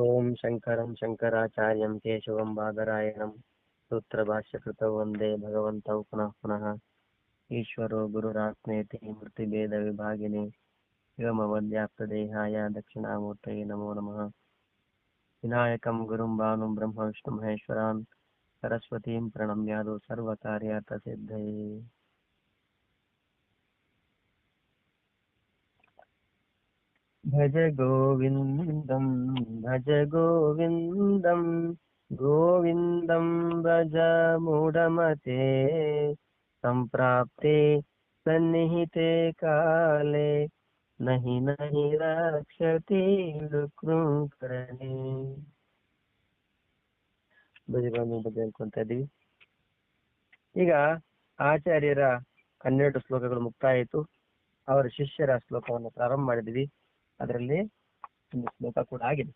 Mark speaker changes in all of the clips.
Speaker 1: ಓಂ ಶಂಕರಂ ಶಂಕರಾಚಾರ್ಯಂ ಕೇಶವಂ ಬಾದರಾಯಣಂ ಸೂತ್ರಭಾಷ್ಯಕೃತೌ ವಂದೇ ಭಗವಂತೌ ಪುನಃ ಪುನಃ. ಈಶ್ವರೋ ಗುರುರಾತ್ಮೇತಿ ಮೃತಿಭೇದ ವಿಭಾಗಿನೇ ವ್ಯೋಮವದ್ವ್ಯಾಪ್ತದೇಹಾಯ ದಕ್ಷಿಣಾಮೂರ್ತಯೇ ನಮೋ ನಮಃ. ವಿನಾಯಕಂ ಗುರುಂ ಭಾನುಂ ಬ್ರಹ್ಮ ವಿಷ್ಣು ಮಹೇಶ್ವರಾನ್ ಸರಸ್ವತೀಂ ಪ್ರಣಮ್ಯಾದು ಸರ್ವಕಾರ್ಯಾರ್ಥ ಸಿದ್ಧಯೇ. ಭಜ ಗೋವಿಂದಂ ಭಜ ಗೋವಿಂದಂ ಗೋವಿಂದಂ ಭಜ ಮೂಢಮತೆ ಸಂಪ್ರಾಪ್ತೆ ಸನ್ನಿಹಿತೆ ಕಾಲೇ ನಹಿ ನಹಿ ರಕ್ಷತಿ ಡುಕೃಂಕರಣೆ. ಭಜಗೋವಿಂದ ಬಗ್ಗೆ ಹೇಳ್ಕೊಂತ ಇದೀವಿ. ಈಗ ಆಚಾರ್ಯರ 12 ಶ್ಲೋಕಗಳು ಮುಕ್ತಾಯ ಆಯಿತು. ಅವರ ಶಿಷ್ಯರ ಶ್ಲೋಕವನ್ನು ಪ್ರಾರಂಭ ಮಾಡಿದ್ವಿ. ಅದರಲ್ಲಿ ಒಂದು ಶ್ಲೋಕ ಕೂಡ ಆಗಿದೆ.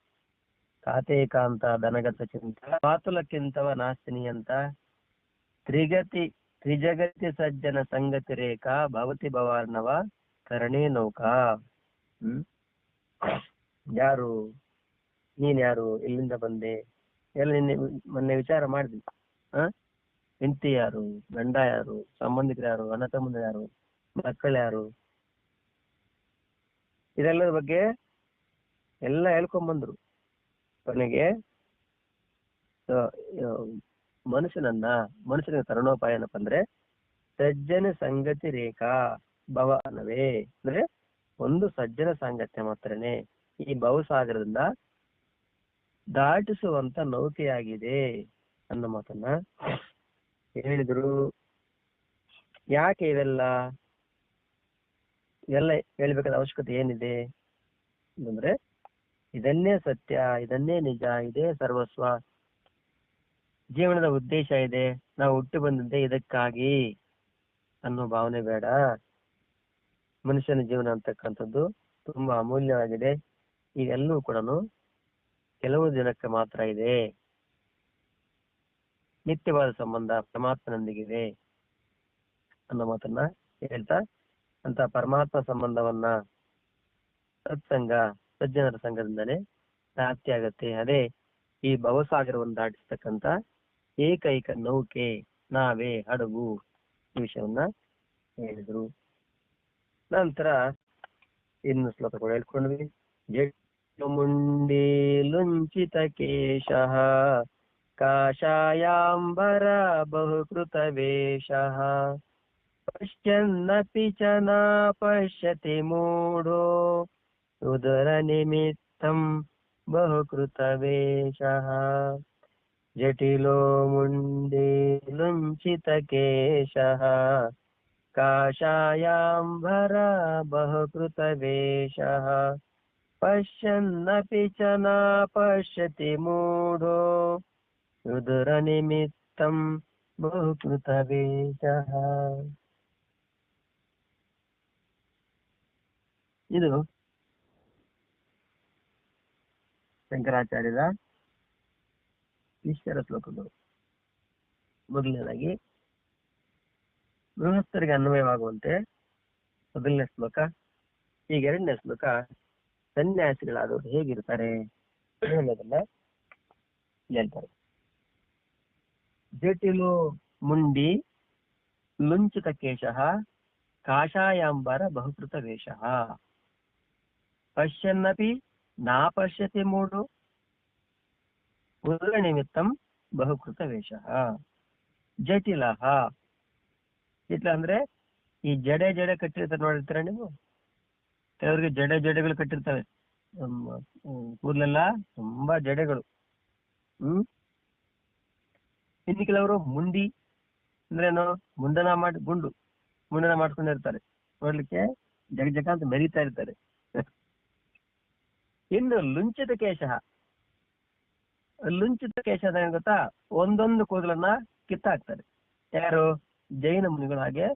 Speaker 1: ಕಾತೇಕಾಂತ ಧನಗತ ಚಿಂತ ಮಾತುಲಕ್ಕಿಂತವ ನಾಸ್ತಿನಿ ಅಂತ ತ್ರಿಜಗತಿ ಸಜ್ಜನ ಸಂಗತಿ ರೇಖಾ ಭವತಿ ಭವಾರ್ಣವ ಕರಣೇ ನೌಕಾ. ಯಾರು ನೀನ್, ಯಾರು, ಎಲ್ಲಿಂದ ಬಂದೆ ಎಲ್ಲ ನಿನ್ನೆ ಮೊನ್ನೆ ವಿಚಾರ ಮಾಡಿದ್ವಿ. ಹೆಂಡತಿ ಯಾರು, ಗಂಡ ಯಾರು, ಸಂಬಂಧಿಕರು ಯಾರು, ಅಣ್ಣ ತಮ್ಮಂದಿರು ಯಾರು, ಮಕ್ಕಳು ಯಾರು, ಇದೆಲ್ಲದ ಬಗ್ಗೆ ಎಲ್ಲ ಹೇಳ್ಕೊಂಡ್ಬಂದ್ರು. ಕೊನೆಗೆ ಮನುಷ್ಯನ ತರುಣೋಪಾಯ ಏನಪ್ಪ ಅಂದ್ರೆ ಸಜ್ಜನ ಸಂಗತಿ ರೇಖಾ ಭವನವೇ, ಅಂದ್ರೆ ಒಂದು ಸಜ್ಜನ ಸಾಂಗತ್ಯ ಮಾತ್ರನೇ ಈ ಭವಸಾಗರದಿಂದ ದಾಟಿಸುವಂತ ನೌಕೆಯಾಗಿದೆ ಅನ್ನೋ ಮಾತನ್ನ ಹೇಳಿದ್ರು. ಯಾಕೆ ಇವೆಲ್ಲ ಹೇಳ್ಬೇಕಾದ ಅವಶ್ಯಕತೆ ಏನಿದೆ ಅಂದ್ರೆ, ಇದನ್ನೇ ಸತ್ಯ, ಇದನ್ನೇ ನಿಜ, ಇದೇ ಸರ್ವಸ್ವ, ಜೀವನದ ಉದ್ದೇಶ ಇದೆ, ನಾವು ಹುಟ್ಟು ಬಂದಿದ್ದೆ ಇದಕ್ಕಾಗಿ ಅನ್ನೋ ಭಾವನೆ ಬೇಡ. ಮನುಷ್ಯನ ಜೀವನ ಅಂತಕ್ಕಂಥದ್ದು ತುಂಬಾ ಅಮೂಲ್ಯವಾಗಿದೆ. ಇವೆಲ್ಲವೂ ಕೂಡ ಕೆಲವು ದಿನಕ್ಕೆ ಮಾತ್ರ ಇದೆ. ನಿತ್ಯವಾದ ಸಂಬಂಧ ಪರಮಾತ್ಮನೊಂದಿಗಿದೆ ಅನ್ನೋ ಮಾತನ್ನ ಹೇಳ್ತಾ, ಅಂತ ಪರಮಾತ್ಮ ಸಂಬಂಧವನ್ನ ಸತ್ಸಂಗ ಸಜ್ಜನರ ಸಂಘದಿಂದಲೇ ಪ್ರಾಪ್ತಿ ಆಗತ್ತೆ. ಅದೇ ಈ ಭವಸಾಗರವನ್ನು ದಾಟಿಸ್ತಕ್ಕಂಥ ಏಕೈಕ ನೌಕೆ ನಾವೇ, ಹಡಗು, ಈ ವಿಷಯವನ್ನ ಹೇಳಿದ್ರು. ನಂತರ ಇನ್ನು ಶ್ಲೋಕ ಕೂಡ ಹೇಳ್ಕೊಂಡ್ವಿ. ಮುಂಡಿ ಲುಂಚಿತ ಕೇಶಃ ಕಾಷಾಯಾಂಬರ ಬಹುಕೃತ ವೇಷಃ ಪಶ್ಯನ್ನಪಿ ಚ ನ ಪಶ್ಯತಿ ಮೂಢೋ ಉದರ ನಿಮಿತ್ತಂ ಬಹುಕೃತ ವೇಷಃ ಜಟಿಲೋ ಮುಂಡೇ ಲುಂಚಿತ ಕೇಶಃ ಕಾಷಾಯಾಂಬರ ಬಹುಕೃತ ವೇಷಃ ಪಶ್ಯನ್ನಪಿ ಚ ನ ಪಶ್ಯತಿ ಮೂಢೋ ಉದರ ನಿಮಿತ್ತಂ ಬಹುಕೃತ ವೇಷಃ. ಇದು ಶಂಕರಾಚಾರ್ಯರ ಶಿಷ್ಯರ ಶ್ಲೋಕಗಳು. ಮೊದಲನೇದಾಗಿ ಗೃಹಸ್ಥರಿಗೆ ಅನ್ವಯವಾಗುವಂತೆ ಮೊದಲನೇ ಶ್ಲೋಕ. ಈಗ ಎರಡನೇ ಶ್ಲೋಕ ಸನ್ಯಾಸಿಗಳಾದವರು ಹೇಗಿರ್ತಾರೆ ಅನ್ನೋದನ್ನ ಹೇಳ್ತಾರೆ. ಜಟಿಲೋ ಮುಂಡಿ ಲುಂಚಿತ ಕೇಶಃ ಕಾಷಾಯಾಂಬರ ಬಹುಕೃತ ವೇಷಃ ಪಶ್ಯನ್ನಪಿ ನಾ ಪಶ್ಯತಿ ಮೂಢೋ ಉದರ ನಿಮಿತ್ತಂ ಬಹುಕೃತ ವೇಷಃ. ಜಟಿಲ ಅಂದ್ರೆ ಈ ಜಡೆ ಕಟ್ಟಿರ್ತಾರೆ, ನೋಡಿರ್ತೀರ ನೀವು? ಕೆಲವರಿಗೆ ಜಡೆಗಳು ಕಟ್ಟಿರ್ತವೆ, ಕೂದಲೆಲ್ಲ ತುಂಬಾ ಜಡೆಗಳು. ಇನ್ನು ಕೆಲವರು ಮುಂಡಿ ಅಂದ್ರೇನು, ಮುಂಡನ ಮಾಡ್ಕೊಂಡಿರ್ತಾರೆ, ನೋಡ್ಲಿಕ್ಕೆ ಜಗ ಅಂತ ಮೆರೀತಾ ಇರ್ತಾರೆ. ಇನ್ನು ಲುಂಚಿತ ಕೇಶ ಏನ್ ಗೊತ್ತಾ, ಒಂದೊಂದು ಕೂದಲನ್ನ ಕಿತ್ತಾಕ್ತಾರೆ. ಯಾರು? ಜೈನ ಮುನಿಗಳ ಹಾಗೆ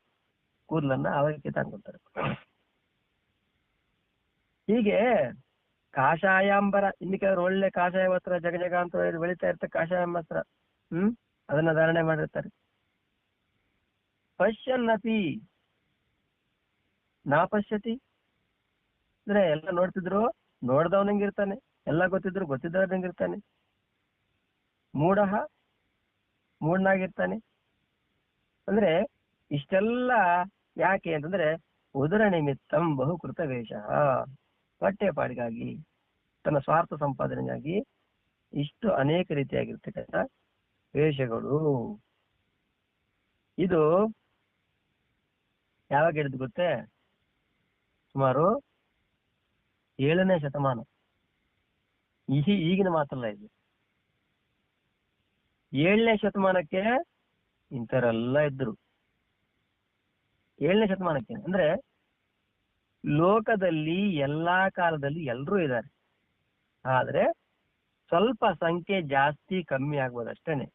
Speaker 1: ಕೂದಲನ್ನ ಅವಾಗ ಕಿತ್ತಾಕ್ತಾರೆ. ಹೀಗೆ ಕಾಷಾಯಾಂಬರ, ಇನ್ನು ಕೆಲವರು ಒಳ್ಳೆ ಕಾಷಾಯ ವಸ್ತ್ರ ಜಗ ಅಂತ ಬೆಳೀತಾ ಇರ್ತಾರೆ, ಕಾಷಾಯ ವಸ್ತ್ರ ಅದನ್ನ ಧಾರಣೆ ಮಾಡಿರ್ತಾರೆ. ಪಶ್ಯನ್ನಪಿ ನಾ ಪಶ್ಯತಿ ಅಂದ್ರೆ ಎಲ್ಲ ನೋಡ್ತಿದ್ರು, ನೋಡ್ದವನಂಗಿರ್ತಾನೆ, ಎಲ್ಲ ಗೊತ್ತಿದ್ರು ಗೊತ್ತಿದ್ದವ್ರಂಗಿರ್ತಾನೆ. ಮೂಢನಾಗಿರ್ತಾನೆ. ಅಂದ್ರೆ ಇಷ್ಟೆಲ್ಲ ಯಾಕೆ ಅಂತಂದ್ರೆ ಉದರ ನಿಮಿತ್ತಂ ಬಹುಕೃತ ವೇಷ, ಹೊಟ್ಟೆಪಾಡಿಗಾಗಿ, ತನ್ನ ಸ್ವಾರ್ಥ ಸಂಪಾದನೆಗಾಗಿ ಇಷ್ಟು ಅನೇಕ ರೀತಿಯಾಗಿರ್ತಕ್ಕಂಥ ವೇಷಗಳು. ಇದು ಯಾವಾಗ ಹೇಳಿದ್ ಗೊತ್ತೇ? ಸುಮಾರು 7ನೇ ಶತಮಾನ. ಈಗಿನ ಮಾತಲ್ಲ ಇದು. 7ನೇ ಶತಮಾನಕ್ಕೆ ಇಂಥವರೆಲ್ಲ ಇದ್ರು. 7ನೇ ಶತಮಾನಕ್ಕೆ ಅಂದ್ರೆ ಲೋಕದಲ್ಲಿ ಎಲ್ಲಾ ಕಾಲದಲ್ಲಿ ಎಲ್ಲರೂ ಇದ್ದಾರೆ. ಆದ್ರೆ ಸ್ವಲ್ಪ ಸಂಖ್ಯೆ ಜಾಸ್ತಿ ಕಮ್ಮಿ ಆಗ್ಬೋದು ಅಷ್ಟೇನೆ.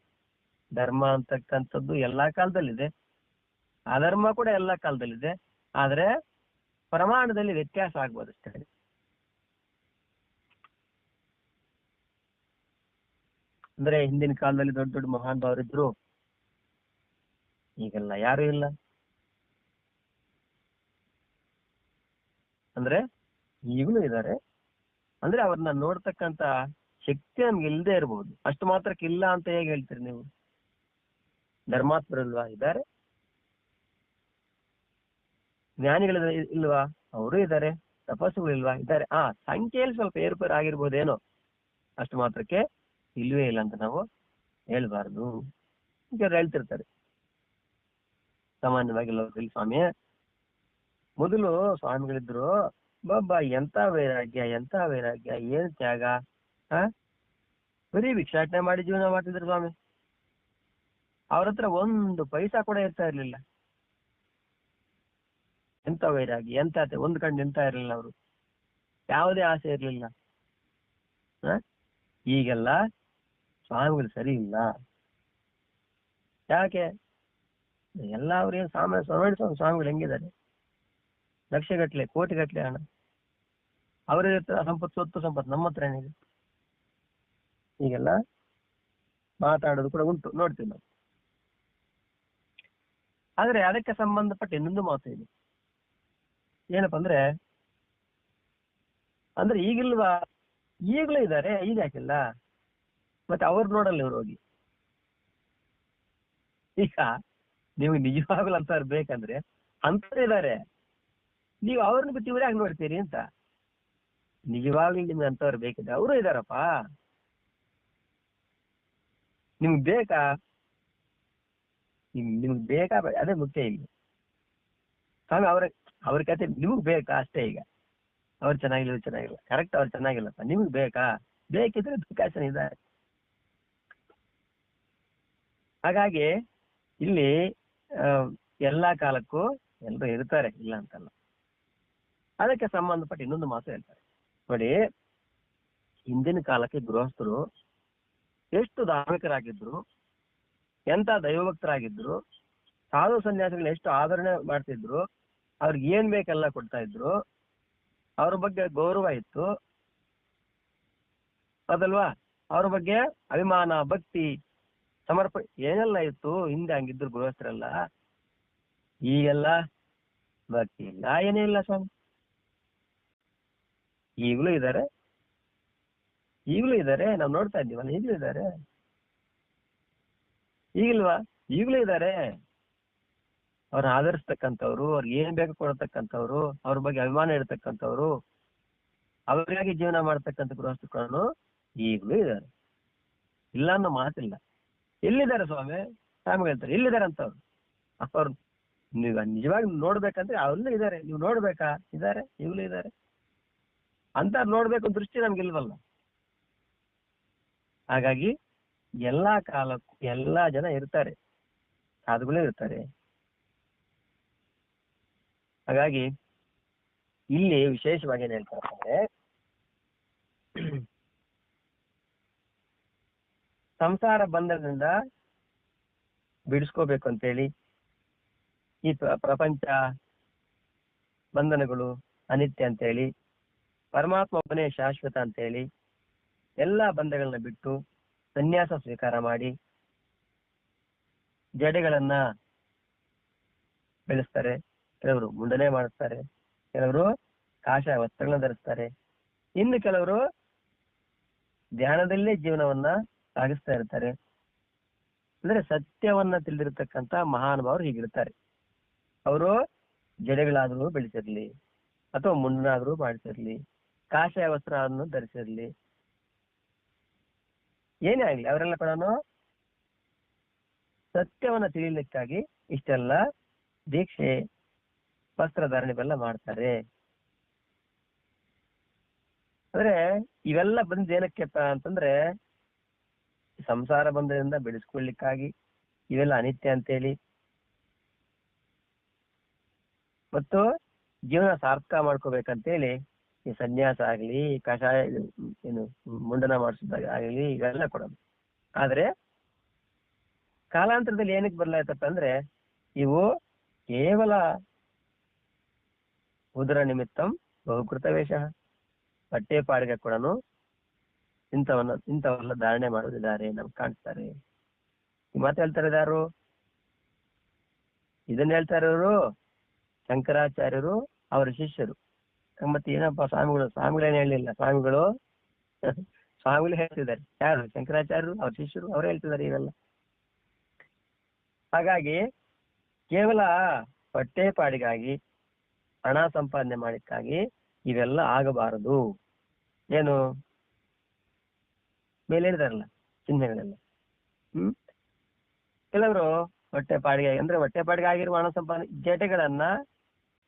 Speaker 1: ಧರ್ಮ ಅಂತಕ್ಕಂಥದ್ದು ಎಲ್ಲಾ ಕಾಲದಲ್ಲಿದೆ, ಅಧರ್ಮ ಕೂಡ ಎಲ್ಲಾ ಕಾಲದಲ್ಲಿದೆ. ಆದ್ರೆ ಪ್ರಮಾಣದಲ್ಲಿ ವ್ಯತ್ಯಾಸ ಆಗ್ಬೋದು ಅಷ್ಟೇ. ಅಂದ್ರೆ ಹಿಂದಿನ ಕಾಲದಲ್ಲಿ ದೊಡ್ಡ ದೊಡ್ಡ ಮಹಾನ್ ಭಾವರಿದ್ರು, ಈಗೆಲ್ಲ ಯಾರು ಇಲ್ಲ. ಅಂದ್ರೆ ಈಗಲೂ ಇದ್ದಾರೆ. ಅಂದ್ರೆ ಅವ್ರನ್ನ ನೋಡ್ತಕ್ಕಂತ ಶಕ್ತಿ ನಮ್ಗೆ ಇಲ್ಲದೆ ಇರಬಹುದು. ಅಷ್ಟು ಮಾತ್ರಕ್ಕೆ ಇಲ್ಲ ಅಂತ ಹೇಗೆ ಹೇಳ್ತೀರಿ ನೀವು? ಧರ್ಮಾತ್ಮರಲ್ವಾ? ಇದ್ದಾರೆ. ಜ್ಞಾನಿಗಳ ಇಲ್ವಾ? ಅವರು ಇದ್ದಾರೆ. ತಪಸ್ಸುಗಳು ಇಲ್ವಾ? ಇದ್ದಾರೆ. ಸಂಖ್ಯೆಯಲ್ಲಿ ಸ್ವಲ್ಪ ಏರುಪೇರು ಆಗಿರ್ಬೋದೇನೋ, ಅಷ್ಟು ಮಾತ್ರಕ್ಕೆ ಇಲ್ವೇ ಇಲ್ಲ ಅಂತ ನಾವು ಹೇಳ್ಬಾರ್ದು. ಈಗ ಹೇಳ್ತಿರ್ತಾರೆ ಸಾಮಾನ್ಯವಾಗಿ ಲೋಕದಲ್ಲಿ, ಸ್ವಾಮಿ ಮೊದಲು ಸ್ವಾಮಿಗಳಿದ್ರು, ಬಾಬಾ ಎಂತ ವೈರಾಗ್ಯ, ಎಂತ ವೈರಾಗ್ಯ, ಏನ್ ತ್ಯಾಗ, ಬರೀ ಭಿಕ್ಷಾಟನೆ ಮಾಡಿ ಜೀವನ ಮಾಡ್ತಿದ್ರು ಸ್ವಾಮಿ. ಅವ್ರ ಹತ್ರ ಒಂದು ಪೈಸಾ ಕೂಡ ಇರ್ತಾ ಇರ್ಲಿಲ್ಲ. ಎಂತ ವೈರಾಗ್ಯ, ಎಂತ ಒಂದು ಕಣ್ಣು ನಿಲ್ತಾ ಇರ್ಲಿಲ್ಲ ಅವರು, ಯಾವುದೇ ಆಸೆ ಇರ್ಲಿಲ್ಲ. ಈಗೆಲ್ಲ ಸ್ವಾಮಿಗಳು ಸರಿ ಇಲ್ಲ. ಯಾಕೆ? ಎಲ್ಲ ಅವ್ರೇನು ಸಾಮಾನ್ಯ ಸ್ವಾಮಿಗಳು ಹೆಂಗಿದ್ದಾರೆ? ಲಕ್ಷಗಟ್ಲೆ, ಕೋಟಿಗಟ್ಲೆ ಹಣ ಅವರ ಸಂಪತ್ತು, ಸ್ವತ್ತು ಸಂಪತ್ತು. ನಮ್ಮ ಹತ್ರ ಏನಿದೆ? ಈಗೆಲ್ಲ ಮಾತಾಡೋದು ಕೂಡ ಉಂಟು, ನೋಡ್ತೀವಿ ನಾವು. ಆದ್ರೆ ಅದಕ್ಕೆ ಸಂಬಂಧಪಟ್ಟ ಇನ್ನೊಂದು ಮಾತು ಇದೆ. ಏನಪ್ಪ ಅಂದ್ರೆ ಈಗಿಲ್ವಾ? ಈಗಲೂ ಇದ್ದಾರೆ. ಈಗ ಯಾಕಿಲ್ಲ? ಮತ್ತೆ ಅವ್ರು ನೋಡಲ್ಲ ಇವ್ರು ಹೋಗಿ. ಈಗ ನೀವು ನಿಜವಾಗ್ಲೂ ಅಂತವ್ರು ಬೇಕಂದ್ರೆ ಅಂತವ್ರು ಇದ್ದಾರೆ, ನೀವು ಅವ್ರನ್ನ ಬಿಟ್ಟು ಇವ್ರು ಯಾಕೆ ನೋಡ್ತೀರಿ ಅಂತ. ನಿಜವಾಗ್ಲೂ ನಿಮ್ಗೆ ಅಂತವ್ರು ಬೇಕಿದ್ರೆ ಅವರು ಇದಾರಪ್ಪ. ನಿಮ್ಗೆ ಬೇಕಾ? ನಿಮ್ಗೆ ಬೇಕಾ? ಅದೇ ಮುಖ್ಯ ಇಲ್ಲಿ ಸ್ವಾಮಿ. ಅವ್ರ ಕತೆ ನಿಮ್ಗ್ ಬೇಕಾ ಅಷ್ಟೇ. ಈಗ ಅವ್ರು ಚೆನ್ನಾಗಿಲ್ಲ, ಇವ್ರು ಚೆನ್ನಾಗಿಲ್ಲ, ಕರೆಕ್ಟ್, ಅವ್ರು ಚೆನ್ನಾಗಿಲ್ಲಪ್ಪ, ನಿಮ್ಗ್ ಬೇಕಾ? ಬೇಕಿದ್ರೆ ದುಃಖಾಸನ ಇದ್ದಾರೆ. ಹಾಗಾಗಿ ಇಲ್ಲಿ ಎಲ್ಲಾ ಕಾಲಕ್ಕೂ ಎಲ್ಲರೂ ಇರ್ತಾರೆ, ಇಲ್ಲ ಅಂತಲ್ಲ. ಅದಕ್ಕೆ ಸಂಬಂಧಪಟ್ಟ ಇನ್ನೊಂದು ಮಾತು ಹೇಳ್ತಾರೆ ನೋಡಿ. ಹಿಂದಿನ ಕಾಲಕ್ಕೆ ಗೃಹಸ್ಥರು ಎಷ್ಟು ಧಾರ್ಮಿಕರಾಗಿದ್ರು, ಎಂತ ದೈವಭಕ್ತರಾಗಿದ್ರು, ಸಾಧು ಸನ್ಯಾಸಿಗಳನ್ನ ಎಷ್ಟು ಆದರಣೆ ಮಾಡ್ತಿದ್ರು, ಅವ್ರಿಗೆ ಏನ್ ಬೇಕೆಲ್ಲ ಕೊಡ್ತಾ ಇದ್ರು, ಅವ್ರ ಬಗ್ಗೆ ಗೌರವ ಇತ್ತು, ಅದಲ್ವಾ? ಅವ್ರ ಬಗ್ಗೆ ಅಭಿಮಾನ, ಭಕ್ತಿ, ಸಮರ್ಪಣೆ ಏನೆಲ್ಲ ಇತ್ತು. ಹಿಂದೆ ಹಂಗಿದ್ರು ಗೃಹಸ್ಥರೆಲ್ಲ. ಈಗೆಲ್ಲ ಭಕ್ತಿ ಇಲ್ಲ, ಏನೇ ಇಲ್ಲ ಸ್ವಾಮಿ. ಈಗಲೂ ಇದ್ದಾರೆ, ನಾವು ನೋಡ್ತಾ ಇದ್ದೀವಲ್ಲ, ಈಗಲೂ ಇದ್ದಾರೆ. ಈಗಿಲ್ವಾ? ಈಗಲೂ ಇದ್ದಾರೆ. ಅವ್ರನ್ನ ಆಧರಿಸ್ತಕ್ಕಂಥವ್ರು, ಅವ್ರಿಗೆ ಏನ್ ಬೇಕು ಕೊಡತಕ್ಕಂಥವ್ರು, ಅವ್ರ ಬಗ್ಗೆ ಅಭಿಮಾನ ಇಡ್ತಕ್ಕಂಥವ್ರು, ಅವರಿಗಾಗಿ ಜೀವನ ಮಾಡ್ತಕ್ಕಂಥ ಗೃಹಸ್ಥರು ಈಗಲೂ ಇದ್ದಾರೆ. ಇಲ್ಲ ಅನ್ನೋ ಮಾತಿಲ್ಲ. ಎಲ್ಲಿದ್ದಾರೆ ಸ್ವಾಮಿ? ಸ್ವಾಮಿ ಹೇಳ್ತಾರೆ ಎಲ್ಲಿದ್ದಾರೆ ಅಂತವ್ರು. ಅವ್ರು ನೀವು ನಿಜವಾಗಿ ನೋಡ್ಬೇಕಂದ್ರೆ ಅವ್ರಲ್ಲೂ ಇದ್ದಾರೆ. ನೀವು ನೋಡ್ಬೇಕಾ? ಇದ್ದಾರೆ, ಈಗಲೂ ಇದ್ದಾರೆ. ಅಂತ ನೋಡ್ಬೇಕು ದೃಷ್ಟಿ ನಮ್ಗಿಲ್ವಲ್ಲ. ಹಾಗಾಗಿ ಎಲ್ಲಾ ಕಾಲಕ್ಕೂ ಎಲ್ಲಾ ಜನ ಇರ್ತಾರೆ, ಸಾಧುಗಳೇ ಇರ್ತಾರೆ. ಹಾಗಾಗಿ ಇಲ್ಲಿ ವಿಶೇಷವಾಗಿ ಏನ್ ಹೇಳ್ತಾರೆ ಅಂದ್ರೆ, ಸಂಸಾರ ಬಂಧನದಿಂದ ಬಿಡಿಸ್ಕೋಬೇಕು ಅಂತೇಳಿ, ಈ ಪ್ರಪಂಚ ಬಂಧನಗಳು ಅನಿತ್ಯ ಅಂತೇಳಿ, ಪರಮಾತ್ಮ ಒಬ್ಬನೇ ಶಾಶ್ವತ ಅಂತೇಳಿ ಎಲ್ಲಾ ಬಂಧಗಳನ್ನ ಬಿಟ್ಟು ಸನ್ಯಾಸ ಸ್ವೀಕಾರ ಮಾಡಿ ಜಡೆಗಳನ್ನ ಬೆಳೆಸ್ತಾರೆ. ಕೆಲವರು ಮುಂಡನೆ ಮಾಡಿಸ್ತಾರೆ, ಕೆಲವರು ಕಾಷಾಯ ವಸ್ತ್ರಗಳನ್ನ ಧರಿಸ್ತಾರೆ, ಇನ್ನು ಕೆಲವರು ಧ್ಯಾನದಲ್ಲೇ ಜೀವನವನ್ನ ಸಾಗಿಸ್ತಾ ಇರ್ತಾರೆ. ಅಂದ್ರೆ ಸತ್ಯವನ್ನ ತಿಳಿದಿರ್ತಕ್ಕಂತ ಮಹಾನುಭಾವರು ಹೀಗಿರ್ತಾರೆ. ಅವರು ಜಡೆಗಳಾದ್ರೂ ಬೆಳೆಸಿರ್ಲಿ, ಅಥವಾ ಮುಂಡನಾದ್ರೂ ಮಾಡಿಸಿರ್ಲಿ, ಕಾಷಾಯ ವಸ್ತ್ರವನ್ನು ಧರಿಸಿರ್ಲಿ, ಏನೇ ಆಗ್ಲಿ, ಅವರೆಲ್ಲ ಕೂಡ ಸತ್ಯವನ್ನ ತಿಳಿಲಿಕ್ಕಾಗಿ ಇಷ್ಟೆಲ್ಲ ದೀಕ್ಷೆ, ವಸ್ತ್ರಧಾರಣೆ ಇವೆಲ್ಲ ಮಾಡ್ತಾರೆ. ಅಂದ್ರೆ ಇವೆಲ್ಲ ಬಂದ ಏನಕ್ಕೆಪ್ಪ ಅಂತಂದ್ರೆ ಸಂಸಾರ ಬಂಧದಿಂದ ಬೆಳೆಸ್ಕೊಳ್ಲಿಕ್ಕಾಗಿ, ಇವೆಲ್ಲ ಅನಿತ್ಯ ಅಂತೇಳಿ, ಮತ್ತು ಜೀವನ ಸಾರ್ಥಕ ಮಾಡ್ಕೋಬೇಕಂತೇಳಿ ಈ ಸನ್ಯಾಸ ಆಗ್ಲಿ, ಕಷಾಯ ಏನು ಮುಂಡನ ಮಾಡಿಸಿದಾಗ ಆಗ್ಲಿ, ಇವೆಲ್ಲ ಕೊಡೋದು. ಆದ್ರೆ ಕಾಲಾಂತರದಲ್ಲಿ ಏನಕ್ಕೆ ಬದಲಾಯ್ತಪ್ಪ ಅಂದ್ರೆ ಇವು ಕೇವಲ ಉದರ ನಿಮಿತ್ತಂ ಬಹುಕೃತ ವೇಷ, ಬಟ್ಟೆ ಪಾಡಿಗೆ ಕೂಡ ಇಂಥವೆಲ್ಲ ಧಾರಣೆ ಮಾಡೋದಿದ್ದಾರೆ, ನಮ್ಗೆ ಕಾಣಿಸ್ತಾರೆ. ಈ ಮಾತು ಹೇಳ್ತಾರೆ ಯಾರು? ಇದನ್ನ ಹೇಳ್ತಾ ಇರೋರು ಶಂಕರಾಚಾರ್ಯರು, ಅವರ ಶಿಷ್ಯರು. ಮತ್ತೆ ಏನಪ್ಪ ಸ್ವಾಮಿಗಳೇನು ಹೇಳಿಲ್ಲ, ಸ್ವಾಮಿಗಳು ಹೇಳ್ತಿದ್ದಾರೆ. ಯಾರು? ಶಂಕರಾಚಾರ್ಯರು, ಅವ್ರ ಶಿಷ್ಯರು, ಅವ್ರು ಹೇಳ್ತಿದ್ದಾರೆ ಇವೆಲ್ಲ. ಹಾಗಾಗಿ ಕೇವಲ ಹೊಟ್ಟೆ ಪಾಡಿಗಾಗಿ, ಹಣ ಸಂಪಾದನೆ ಮಾಡಿಕ್ಕಾಗಿ ಇವೆಲ್ಲ ಆಗಬಾರದು. ಏನು ಮೇಲೆ ಹೇಳಿದಾರಲ್ಲ ಚಿಹ್ನೆಗಳೆಲ್ಲ. ಕೆಲವರು ಹೊಟ್ಟೆ ಪಾಡಿಗೆ ಅಂದ್ರೆ ಹೊಟ್ಟೆ ಪಾಡಿಗೆ ಆಗಿರುವ ಹಣ ಸಂಪಾದನೆ,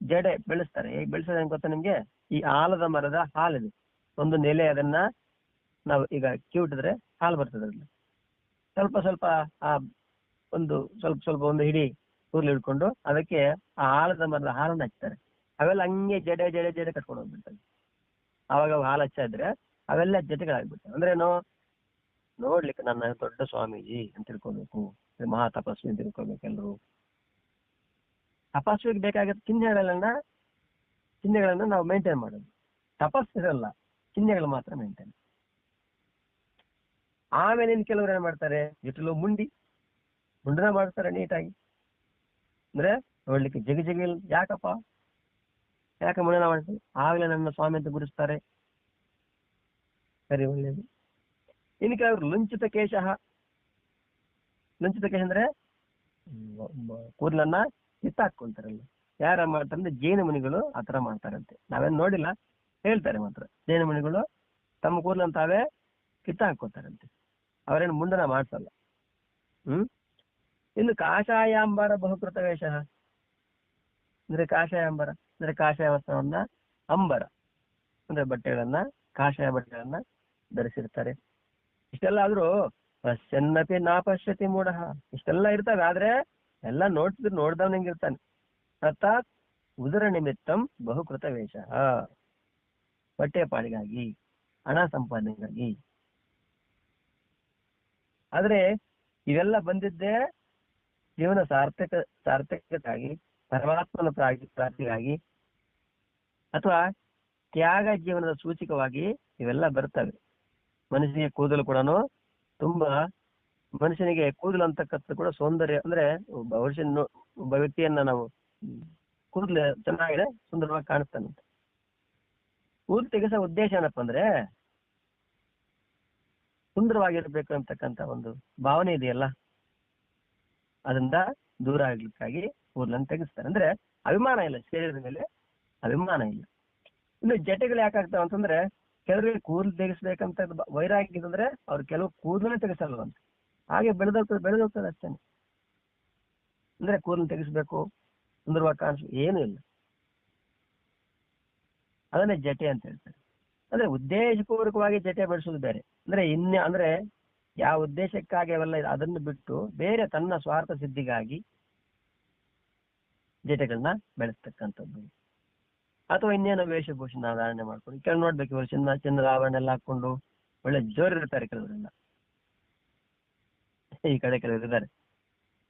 Speaker 1: ಜಡೆ ಬೆಳೆಸ್ತಾರೆ. ಹೇಗೆ ಬೆಳೆಸೋದು ಅಂತ ಗೊತ್ತಾ ನಿಮ್ಗೆ? ಈ ಆಲದ ಮರದ ಹಾಲಿದೆ, ಒಂದು ನೆಲೆ, ಅದನ್ನ ನಾವು ಈಗ ಕಿವುಟಿದ್ರೆ ಹಾಲು ಬರ್ತದೆ. ಅದ್ರಲ್ಲಿ ಸ್ವಲ್ಪ ಸ್ವಲ್ಪ ಒಂದು ಹಿಡಿ ಕೂರ್ಲಿ ಹಿಡ್ಕೊಂಡು ಅದಕ್ಕೆ ಆ ಆಲದ ಮರದ ಹಾಲನ್ನು ಹಚ್ತಾರೆ. ಅವೆಲ್ಲ ಹಂಗೆ ಜಡೆ ಜಡೆ ಜಡೆ ಕಟ್ಕೊಂಡು ಹೋಗ್ಬಿಡ್ತಾರೆ. ಅವಾಗ ಹಾಲು ಹಚ್ಚಿದ್ರೆ ಅವೆಲ್ಲ ಜಟೆಗಳಾಗ್ಬಿಡ್ತವೆ. ಅಂದ್ರೆ ನೋಡ್ಲಿಕ್ಕೆ ನನ್ನ ದೊಡ್ಡ ಸ್ವಾಮೀಜಿ ಅಂತ ತಿಳ್ಕೊಬೇಕು, ಮಹಾ ತಪಸ್ವಿ ಅಂತ ತಿಳ್ಕೊಬೇಕು ಎಲ್ಲರೂ. ತಪಸ್ವಿಗೆ ಬೇಕಾದ ಚಿಹ್ನೆಗಳನ್ನ ನಾವು ಮೇಂಟೈನ್ ಮಾಡೋದು. ತಪಸ್ಸಿರಲ್ಲ, ಚಿಹ್ನೆಗಳು ಮಾತ್ರ ಮೇಂಟೈನ್. ಆಮೇಲೆ ಇನ್ನು ಕೆಲವರು ಏನ್ ಮಾಡ್ತಾರೆ, ಜಟಿಲು ಮುಂಡನ ಮಾಡ್ತಾರೆ ನೀಟಾಗಿ. ಅಂದ್ರೆ ನೋಡ್ಲಿಕ್ಕೆ ಜಗಿ ಯಾಕೆ ಮುಂಡನ ಮಾಡ್ತಾರೆ? ಆಗ್ಲೇ ನನ್ನ ಸ್ವಾಮಿ ಅಂತ ಗುರುಸ್ತಾರೆ. ಸರಿ, ಒಳ್ಳೇದು. ಇನ್ನು ಕೆಲವರು ಲುಂಚಿತ ಕೇಶ ಅಂದ್ರೆ ಕೂದಲನ್ನ ಕಿತ್ತಾಕೊಂತಾರಲ್ಲ. ಯಾರ ಮಾಡ್ತಾರಂದ್ರೆ ಜೈನ ಮುನಿಗಳು ಆತರ ಮಾಡ್ತಾರಂತೆ. ನಾವೇನ್ ನೋಡಿಲ್ಲ, ಹೇಳ್ತಾರೆ ಮಾತ್ರ. ಜೈನ ಮುನಿಗಳು ತಮ್ಮ ಕೂದಲನ್ನು ತಾವೇ ಕಿತ್ತಾಕೋತಾರಂತೆ, ಅವರೇನು ಮುಂಡನ ಮಾಡ್ಸಲ್ಲ. ಇನ್ನು ಕಾಷಾಯಾಂಬರ ಬಹುಕೃತ ವೇಷ ಅಂದ್ರೆ ಕಾಷಾಯಾಂಬರ ಅಂದ್ರೆ ಕಾಷಾಯ ವಸ್ತ್ರವನ್ನ, ಅಂಬರ ಅಂದ್ರೆ ಬಟ್ಟೆಗಳನ್ನ, ಕಾಷಾಯ ಬಟ್ಟೆಗಳನ್ನ ಧರಿಸಿರ್ತಾರೆ. ಇಷ್ಟೆಲ್ಲ ಆದ್ರೂ ಪಶ್ಯನ್ನಪಿ ನಾಪಶ್ಯತಿ ಮೂಢ, ಇಷ್ಟೆಲ್ಲ ಇರ್ತವೆ. ಆದ್ರೆ ಎಲ್ಲ ನೋಡ್ದವನಿಗಿರ್ತಾನೆ. ಅರ್ಥಾತ್ ಉದರ ನಿಮಿತ್ತಂ ಬಹುಕೃತ ವೇಷ, ಬಟ್ಟೆ ಪಾಡಿಗಾಗಿ, ಹಣ ಸಂಪಾದನೆಗಾಗಿ. ಆದ್ರೆ ಇವೆಲ್ಲ ಬಂದಿದ್ದೇ ಜೀವನ ಸಾರ್ಥಕತೆಗಾಗಿ, ಪರಮಾತ್ಮನ ಪ್ರಾಪ್ತಿಗಾಗಿ, ಅಥವಾ ತ್ಯಾಗ ಜೀವನದ ಸೂಚಕವಾಗಿ ಇವೆಲ್ಲ ಬರ್ತವೆ. ಮನುಷ್ಯನಿಗೆ ಕೂದಲು ಕೂಡ ತುಂಬಾ, ಮನುಷ್ಯನಿಗೆ ಕೂದಲು ಅಂತಕ್ಕಂಥ ಕೂಡ ಸೌಂದರ್ಯ. ಅಂದ್ರೆ ಒಬ್ಬ ವ್ಯಕ್ತಿಯನ್ನ ನಾವು ಕೂದಲು ಚೆನ್ನಾಗಿದೆ, ಸುಂದರವಾಗಿ ಕಾಣಿಸ್ತಾನಂತೆ. ಕೂದಲು ತೆಗೆಸೋ ಉದ್ದೇಶ ಏನಪ್ಪ ಅಂದ್ರೆ ಸುಂದರವಾಗಿರ್ಬೇಕು ಅಂತಕ್ಕಂಥ ಒಂದು ಭಾವನೆ ಇದೆಯಲ್ಲ, ಅದರಿಂದ ದೂರ ಆಗ್ಲಿಕ್ಕಾಗಿ ಕೂದಲನ್ನು ತೆಗೆಸ್ತಾರೆ. ಅಂದ್ರೆ ಅಭಿಮಾನ ಇಲ್ಲ, ಶರೀರದ ಮೇಲೆ ಅಭಿಮಾನ ಇಲ್ಲ. ಇನ್ನು ಜಟೆಗಳು ಯಾಕಾಗ್ತಾವ ಅಂತಂದ್ರೆ ಕೆಲವರಿಗೆ ಕೂದಲು ತೆಗೆಸ್ಬೇಕಂತ ವೈರಾಗ್ಯ ಇದಂದ್ರೆ ಅವ್ರು ಕೆಲವು ಕೂದಲನ್ನೇ ತೆಗೆಸಲ್ವಂತೆ, ಹಾಗೆ ಬೆಳೆದೋಗ್ತದೆ ಅಷ್ಟೇ. ಅಂದ್ರೆ ಕೂದಲು ತೆಗೆಸ್ಬೇಕು, ಸುಂದರವಾಗಿ ಕಾಣಿಸ್ ಏನು ಇಲ್ಲ, ಅದನ್ನೇ ಜಟೆ ಅಂತ ಹೇಳ್ತಾರೆ. ಅಂದ್ರೆ ಉದ್ದೇಶಪೂರ್ವಕವಾಗಿ ಜಟೆ ಬೆಳೆಸೋದು ಬೇರೆ. ಅಂದ್ರೆ ಯಾವ ಉದ್ದೇಶಕ್ಕಾಗಿ ಅವೆಲ್ಲ ಅದನ್ನು ಬಿಟ್ಟು ಬೇರೆ ತನ್ನ ಸ್ವಾರ್ಥ ಸಿದ್ಧಿಗಾಗಿ ಜಟೆಗಳನ್ನ ಬೆಳೆಸ್ತಕ್ಕಂಥದ್ದು. ಅಥವಾ ಇನ್ನೇನೋ ವೇಷಭೂಷಣ ಧಾರಣೆ ಮಾಡ್ಕೊಂಡು ಕೆಲವು ನೋಡ್ಬೇಕು, ಇವರು ಚಿನ್ನದ ಆಭರಣ ಎಲ್ಲ ಹಾಕೊಂಡು ಒಳ್ಳೆ ಜೋರು ಇರ್ತಾರೆ. ಕೆಲವರೆಲ್ಲ ಈ ಕಡೆ ಕೆಲವರು ಇದ್ದಾರೆ,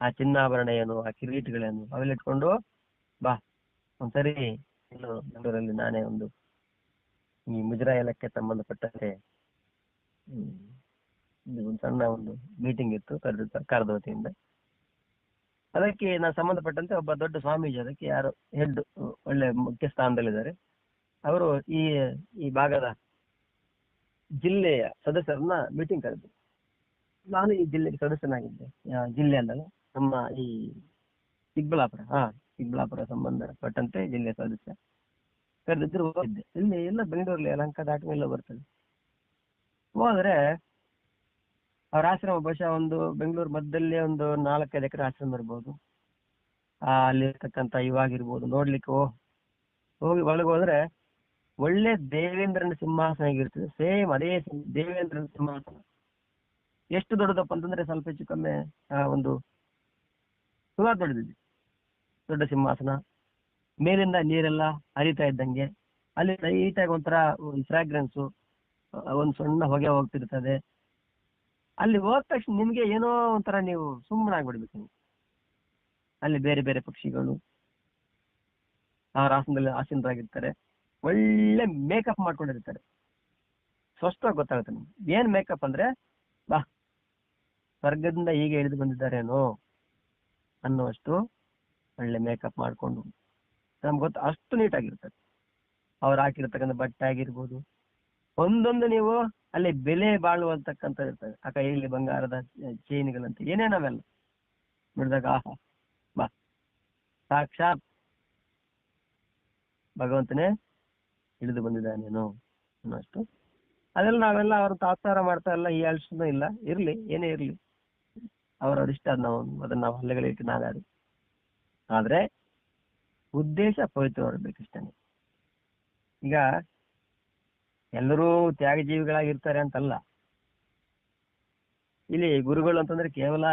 Speaker 1: ಆ ಚಿನ್ನಾಭರಣ ಏನು, ಆ ಕಿರೀಟಗಳೇನು ಅವೆಲ್ಲ ಇಟ್ಕೊಂಡು ಒಂದ್ಸರಿ ಬೆಂಗಳೂರಲ್ಲಿ ನಾನೇ ಒಂದು ಈ ಮುಜರಾಯಿ ಇಲಾಖೆ ಸಂಬಂಧಪಟ್ಟಂತೆ ಒಂದು ಸಣ್ಣ ಒಂದು ಮೀಟಿಂಗ್ ಇತ್ತು ಕರೆದ ವತಿಯಿಂದ. ಅದಕ್ಕೆ ನಾನು ಸಂಬಂಧಪಟ್ಟಂತೆ ಒಬ್ಬ ದೊಡ್ಡ ಸ್ವಾಮೀಜಿ, ಅದಕ್ಕೆ ಯಾರು ಹೆಡ್ ಒಳ್ಳೆ ಮುಖ್ಯ ಸ್ಥಾನದಲ್ಲಿದ್ದಾರೆ, ಅವರು ಈ ಭಾಗದ ಜಿಲ್ಲೆಯ ಸದಸ್ಯರನ್ನ ಮೀಟಿಂಗ್ ಕರೆದ್ರು. ನಾನು ಈ ಜಿಲ್ಲೆಗೆ ಸದಸ್ಯನಾಗಿದ್ದೆ, ಜಿಲ್ಲೆ ಅಂದಲ್ಲ ನಮ್ಮ ಈ ಚಿಕ್ಕಬಳ್ಳಾಪುರ ಸಂಬಂಧಪಟ್ಟಂತೆ ಜಿಲ್ಲೆಯ ಸದಸ್ಯ ಕರೆದಿದ್ರು. ಹೋಗಿದ್ದೆ. ಇಲ್ಲಿ ಎಲ್ಲ ಬೆಂಗಳೂರಲ್ಲಿ ಯಲಹಂಕ ದಾಟಿ ಎಲ್ಲ ಬರ್ತದೆ. ಹೋದ್ರೆ ಅವ್ರ ಆಶ್ರಮ ಬಹುಶಃ ಒಂದು ಬೆಂಗಳೂರು ಮಧ್ಯದಲ್ಲಿ ಒಂದು 4-5 ಎಕರೆ ಆಶ್ರಮ ಇರ್ಬೋದು. ಅಲ್ಲಿರ್ತಕ್ಕಂಥ ಇವಾಗಿರ್ಬೋದು ನೋಡ್ಲಿಕ್ಕೆ ಹೋಗಿ ಒಳಗೆ ಹೋದ್ರೆ ಒಳ್ಳೆ ದೇವೇಂದ್ರನ ಸಿಂಹಾಸನ ಆಗಿರ್ತದೆ. ಸೇಮ್ ಅದೇ ದೇವೇಂದ್ರನ ಸಿಂಹಾಸನ. ಎಷ್ಟು ದೊಡ್ಡದಪ್ಪ ಅಂತಂದ್ರೆ ಸ್ವಲ್ಪ ಹೆಚ್ಚು ಕಮ್ಮಿ ಒಂದು ಸುಮಾರು ದೊಡ್ಡದಿದೆ. ದೊಡ್ಡ ಸಿಂಹಾಸನ, ಮೇಲಿಂದ ನೀರೆಲ್ಲ ಹರಿತಾ ಇದ್ದಂಗೆ, ಅಲ್ಲಿ ಲೈಟಾಗಿ ಒಂಥರ ಫ್ರಾಗ್ರೆನ್ಸು, ಒಂದು ಸಣ್ಣ ಹೊಗೆ ಹೋಗ್ತಿರ್ತದೆ. ಅಲ್ಲಿ ಹೋದ ತಕ್ಷಣ ನಿಮ್ಗೆ ಏನೋ ಒಂಥರ ನೀವು ಸುಮ್ಮನಾಗ್ಬಿಡ್ಬೇಕು. ನೀವು ಅಲ್ಲಿ ಬೇರೆ ಬೇರೆ ಪಕ್ಷಿಗಳು ಆಸನದಲ್ಲಿ ಆಸೀನರಾಗಿರ್ತಾರೆ. ಒಳ್ಳೆ ಮೇಕಪ್ ಮಾಡ್ಕೊಂಡಿರ್ತಾರೆ. ಸ್ಪಷ್ಟವಾಗಿ ಗೊತ್ತಾಗುತ್ತೆ ನಿಮ್ಗೆ ಏನ್ ಮೇಕಪ್ ಅಂದ್ರೆ, ಬಾ ಸ್ವರ್ಗದಿಂದ ಹೀಗೆ ಇಳಿದು ಬಂದಿದ್ದಾರೇನೋ ಅನ್ನುವಷ್ಟು ಒಳ್ಳೆ ಮೇಕಪ್ ಮಾಡ್ಕೊಂಡು ನಮ್ಗೆ ಗೊತ್ತ, ಅಷ್ಟು ನೀಟಾಗಿರ್ತಾರೆ. ಅವ್ರು ಹಾಕಿರ್ತಕ್ಕಂಥ ಬಟ್ಟೆ ಆಗಿರ್ಬೋದು, ಒಂದೊಂದು ನೀವು ಅಲ್ಲಿ ಬೆಲೆ ಬಾಳುವಂತಕ್ಕಂಥ ಇರ್ತದೆ. ಆ ಕೈಯಲ್ಲಿ ಬಂಗಾರದ ಚೈನ್ಗಳಂತ ಏನೇನವೆಲ್ಲ ನೋಡಿದಾಗ ಆಹಾ, ಬಾ ಸಾಕ್ಷಾತ್ ಭಗವಂತನೇ ಇಳಿದು ಬಂದಿದ್ದಾನೇನೋ ಅನ್ನೋಷ್ಟು. ಅದೆಲ್ಲ ನಾವೆಲ್ಲ ಅವ್ರ ತಾತ್ಸಾರ ಮಾಡ್ತಾ ಇಲ್ಲ, ಈ ಅಲ್ಸನೂ ಇಲ್ಲ. ಇರ್ಲಿ, ಏನೇ ಇರ್ಲಿ, ಅವ್ರವ್ರ ಇಷ್ಟ. ಅದನ್ನ ನಾವು ಹಲ್ಲೆಗಳಿಟ್ಟು ನಾವ್ಯಾರು. ಆದ್ರೆ ಉದ್ದೇಶ ಪವಿತ್ರವಾಗಿರ್ಬೇಕಷ್ಟೇ. ಈಗ ಎಲ್ಲರೂ ತ್ಯಾಗ ಜೀವಿಗಳಾಗಿರ್ತಾರೆ ಅಂತಲ್ಲ. ಇಲ್ಲಿ ಗುರುಗಳು ಅಂತಂದ್ರೆ ಕೇವಲ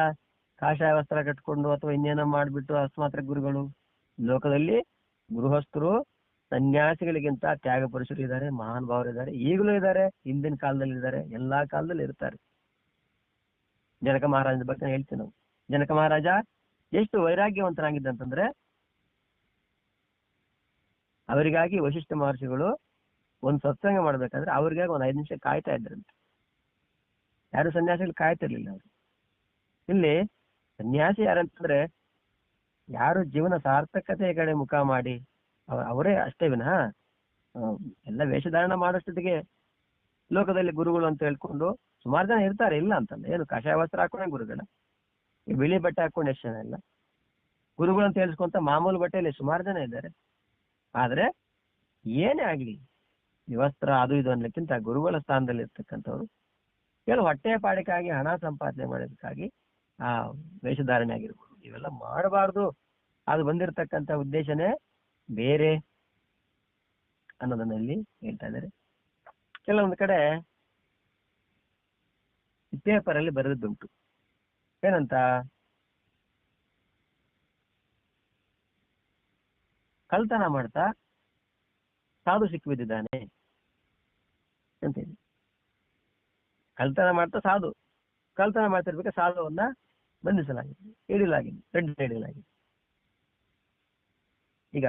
Speaker 1: ಕಾಷಾಯ ವಸ್ತ್ರ ಕಟ್ಕೊಂಡು ಅಥವಾ ಇನ್ನೇನೋ ಮಾಡ್ಬಿಟ್ಟು ಅಸ್ಮಾತ್ರ ಗುರುಗಳು. ಲೋಕದಲ್ಲಿ ಗೃಹಸ್ಥರು ಸನ್ಯಾಸಿಗಳಿಗಿಂತ ತ್ಯಾಗ ಪುರುಷರು ಇದ್ದಾರೆ, ಮಹಾನ್ ಭಾವರು ಇದ್ದಾರೆ, ಈಗಲೂ ಇದ್ದಾರೆ, ಹಿಂದಿನ ಕಾಲದಲ್ಲಿ ಇದ್ದಾರೆ, ಎಲ್ಲಾ ಕಾಲದಲ್ಲಿ ಇರ್ತಾರೆ. ಜನಕ ಮಹಾರಾಜನ ಬಗ್ಗೆ ಹೇಳ್ತೀವಿ ನಾವು. ಜನಕ ಮಹಾರಾಜ ಎಷ್ಟು ವೈರಾಗ್ಯವಂತನಾಗಿದ್ದಂತಂದ್ರೆ, ಅವರಿಗಾಗಿ ವಶಿಷ್ಠ ಮಹರ್ಷಿಗಳು ಒಂದು ಸತ್ಸಂಗ ಮಾಡ್ಬೇಕಾದ್ರೆ ಅವ್ರಿಗಾಗಿ ಒಂದು 5 ನಿಮಿಷ ಕಾಯ್ತಾ ಇದ್ರಂತೆ. ಯಾರು ಸನ್ಯಾಸಿಗಳು ಕಾಯ್ತಿರ್ಲಿಲ್ಲ ಅವರು. ಇಲ್ಲಿ ಸನ್ಯಾಸಿ ಯಾರಂತಂದ್ರೆ ಯಾರು ಜೀವನ ಸಾರ್ಥಕತೆಯ ಕಡೆ ಮುಖ ಮಾಡಿ ಅವರೇ ಅಷ್ಟೇ ವಿನಃ ಎಲ್ಲ ವೇಷಧಾರಣ ಮಾಡೋಷ್ಟೊತ್ತಿಗೆ ಲೋಕದಲ್ಲಿ ಗುರುಗಳು ಅಂತ ಹೇಳ್ಕೊಂಡು ಸುಮಾರು ಜನ ಇರ್ತಾರೆ, ಇಲ್ಲ ಅಂತಲ್ಲ. ಏನು ಕಷಾಯ ವಸ್ತ್ರ ಹಾಕೊಂಡೆ ಗುರುಗಳ, ಈ ಬಿಳಿ ಬಟ್ಟೆ ಹಾಕೊಂಡು ಎಷ್ಟು ಜನ ಇಲ್ಲ. ಗುರುಗಳು ಅಂತ ಹೇಳಿಸ್ಕೊಂತ ಮಾಮೂಲು ಬಟ್ಟೆಯಲ್ಲಿ ಸುಮಾರು ಜನ ಇದ್ದಾರೆ. ಆದ್ರೆ ಏನೇ ಆಗ್ಲಿ, ಈ ವಸ್ತ್ರ ಅದು ಇದು ಅನ್ನಲಿಕ್ಕಿಂತ ಗುರುಗಳ ಸ್ಥಾನದಲ್ಲಿ ಇರ್ತಕ್ಕಂಥವ್ರು ಕೆಲವು ಹೊಟ್ಟೆಯ ಪಾಡಿಗಾಗಿ ಹಣ ಸಂಪಾದನೆ ಮಾಡೋದಕ್ಕಾಗಿ ಆ ವೇಷಧಾರಣೆ ಆಗಿರ್ಬೋದು ಇವೆಲ್ಲ ಮಾಡಬಾರ್ದು. ಅದು ಬಂದಿರತಕ್ಕಂಥ ಉದ್ದೇಶನೇ ಬೇರೆ ಅನ್ನೋದನ್ನ ಇಲ್ಲಿ ಹೇಳ್ತಾ ಇದ್ದಾರೆ. ಕೆಲವೊಂದು ಕಡೆ ಪೇಪರ್ ಅಲ್ಲಿ ಬರೆದದ್ದುಂಟು. ಏನಂತ, ಕಳ್ತನ ಮಾಡ್ತಾ ಸಾಧು ಸಿಕ್ಕಿಬಿದ್ದಿದ್ದಾನೆ ಅಂತ ಹೇಳಿ. ಕಳ್ತನ ಮಾಡ್ತಾ ಸಾಧು, ಕಳ್ತನ ಮಾಡ್ತಿರ್ಬೇಕು ಸಾಧುವನ್ನ ಬಂಧಿಸಲಾಗಿದೆ, ಹಿಡಿಯಲಾಗಿದೆ, ಹಿಡಿಯಲಾಗಿದೆ. ಈಗ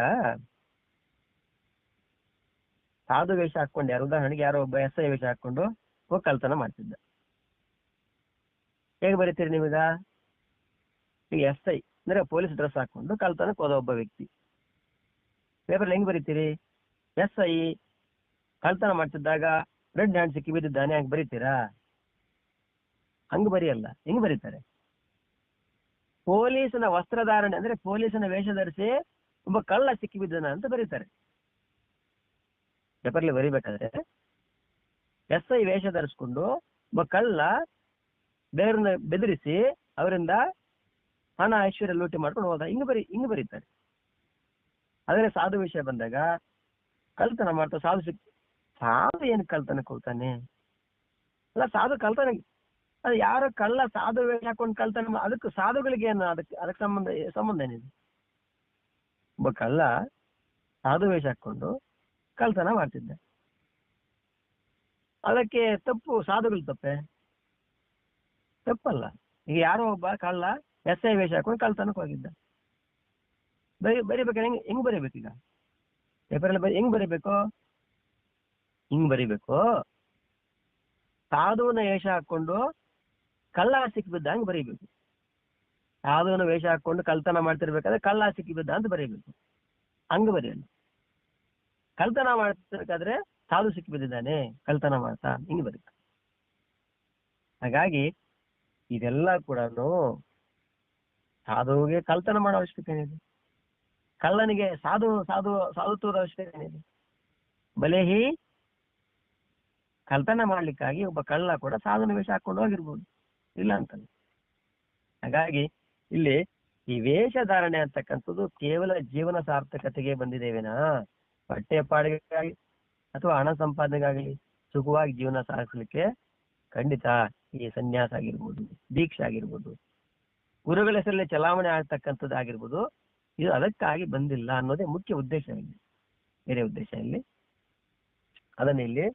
Speaker 1: ಸಾಧು ವೇಷ ಹಾಕೊಂಡು ಯಾರು, ಉದಾಹರಣೆಗೆ ಯಾರೋ ಒಬ್ಬ SI ವೇಷ ಹಾಕೊಂಡು ಹೋಗಿ ಕಳ್ತನ ಮಾಡ್ತಿದ್ದ. ಹೇಗೆ ಬರೀತೀರಿ ನೀವೀಗ? ಈಗ SI ಅಂದ್ರೆ ಪೊಲೀಸ್ ಡ್ರೆಸ್ ಹಾಕೊಂಡು ಕಳ್ತನಕ್ಕೆ ಹೋದ ಒಬ್ಬ ವ್ಯಕ್ತಿ, ಪೇಪರ್ ಹೆಂಗ್ ಬರೀತೀರಿ? SI ಕಳ್ತನ ಮಾಡ್ತಿದ್ದಾಗ ರೆಡ್ ಹ್ಯಾಂಡ್ ಸಿಕ್ಕಿ ಬಿದ್ದಿದ್ದಾನೆ ಹಂಗೆ ಬರೀತೀರಾ? ಹಂಗ ಬರೆಯಲ್ಲ. ಹೆಂಗ್ ಬರೀತಾರೆ? ಪೊಲೀಸನ ವಸ್ತ್ರಧಾರಣೆ ಅಂದ್ರೆ ಪೊಲೀಸನ ವೇಷ ಧರಿಸಿ ಒಬ್ಬ ಕಳ್ಳ ಸಿಕ್ಕಿ ಬಿದ್ದಾನ ಅಂತ ಬರೀತಾರೆ. ಪೇಪರ್ಲಿ ಬರಿಬೇಕಾದ್ರೆ SI ವೇಷ ಧರಿಸ್ಕೊಂಡು ಒಬ್ಬ ಕಳ್ಳ ಬೇರನ್ನ ಬೆದರಿಸಿ ಅವರಿಂದ ಹಣ ಐಶ್ವರ್ಯ ಲೂಟಿ ಮಾಡ್ಕೊಂಡು ಹೋದ, ಹಿಂಗ್ ಬರೀತಾರೆ. ಆದ್ರೆ ಸಾಧು ವಿಷಯ ಬಂದಾಗ ಕಳ್ತನ ಮಾಡ್ತಾ ಸಾಧು ಏನು ಕಳ್ತನಕ್ಕೆ ಹೋಗ್ತಾನೆ? ಅಲ್ಲ, ಸಾಧು ಕಳ್ತನ, ಅದು ಯಾರೋ ಕಳ್ಳ ಸಾಧು ವೇಷ ಹಾಕೊಂಡು ಕಳ್ತನ, ಅದಕ್ಕೆ ಸಾಧುಗಳಿಗೆ ಏನು, ಅದಕ್ಕೆ ಸಂಬಂಧ ಏನಿದೆ? ಒಬ್ಬ ಕಳ್ಳ ಸಾಧು ವೇಷ ಹಾಕೊಂಡು ಕಳ್ತನ ಮಾಡ್ತಿದ್ದ, ಅದಕ್ಕೆ ತಪ್ಪು ಸಾಧುಗಳು ತಪ್ಪಲ್ಲ. ಈಗ ಯಾರೋ ಒಬ್ಬ ಕಳ್ಳ SI ವೇಷ ಹಾಕೊಂಡು ಕಳ್ತನಕ್ಕೆ ಹೋಗಿದ್ದ, ಬರಿಬೇಕಾದ್ರೆ ಹೆಂಗ್ ಬರೀಬೇಕು? ಈಗ ಪೇಪರಲ್ಲಿ ಹೆಂಗ್ ಬರೀಬೇಕು? ಹಿಂಗ್ ಬರಿಬೇಕು. ಸಾಧುವನ ವೇಷ ಹಾಕೊಂಡು ಕಳ್ಳ ಸಿಕ್ಕಿಬಿದ್ದ ಹಂಗ್ ಬರೀಬೇಕು. ಸಾಧುವನ ವೇಷ ಹಾಕೊಂಡು ಕಳ್ತನ ಮಾಡ್ತಿರ್ಬೇಕಾದ್ರೆ ಕಳ್ಳ ಸಿಕ್ಕಿಬಿದ್ದ ಅಂತ ಬರೀಬೇಕು. ಹಂಗ ಬರೆಯಲ್ಲ. ಕಳ್ತನ ಮಾಡ್ತಿರ್ಬೇಕಾದ್ರೆ ಸಾಧು ಸಿಕ್ಕಿ ಬಿದ್ದಿದ್ದಾನೆ ಕಳ್ತನ ಮಾಡ್ತಾ, ಹಿಂಗೆ ಬರುತ್ತೆ. ಹಾಗಾಗಿ ಇದೆಲ್ಲ ಕೂಡ ಸಾಧುವಿಗೆ ಕಳ್ತನ ಮಾಡೋ ಅವಶ್ಯಕತೆ ಏನಿದೆ, ಕಳ್ಳನಿಗೆ ಸಾಧುತ್ವದ ಅವಶ್ಯಕತೆ ಏನಿದೆ? ಬಲೇಹಿ ಕಳ್ತನ ಮಾಡ್ಲಿಕ್ಕಾಗಿ ಒಬ್ಬ ಕಳ್ಳ ಕೂಡ ಸಾಧುನ ವೇಷ ಹಾಕೊಂಡು ಹೋಗಿರ್ಬೋದು, ಇಲ್ಲ ಅಂತಲ್ಲ. ಹಾಗಾಗಿ ಇಲ್ಲಿ ಈ ವೇಷಧಾರಣೆ ಅಂತಕ್ಕಂಥದ್ದು ಕೇವಲ ಜೀವನ ಸಾರ್ಥಕತೆಗೆ ಬಂದಿದ್ದೇವೆನಾ, ಹೊಟ್ಟೆ ಪಾಡಿಗಾಗಿ ಅಥವಾ ಹಣ ಸಂಪಾದನೆಗಾಗಲಿ ಸುಖವಾಗಿ ಜೀವನ ಸಾಗಿಸ್ಲಿಕ್ಕೆ ಖಂಡಿತ ಈ ಸನ್ಯಾಸ ಆಗಿರ್ಬೋದು, ದೀಕ್ಷೆ ಆಗಿರ್ಬೋದು, ಗುರುಗಳ ಹೆಸರಲ್ಲಿ ಚಲಾವಣೆ ಆಗ್ತಕ್ಕಂಥದ್ದು ಆಗಿರ್ಬೋದು, ಇದು ಅದಕ್ಕಾಗಿ ಬಂದಿಲ್ಲ ಅನ್ನೋದೇ ಮುಖ್ಯ ಉದ್ದೇಶ ಇಲ್ಲಿ, ಬೇರೆ ಉದ್ದೇಶ ಇಲ್ಲಿ. ಅದನ್ನ ಇಲ್ಲಿ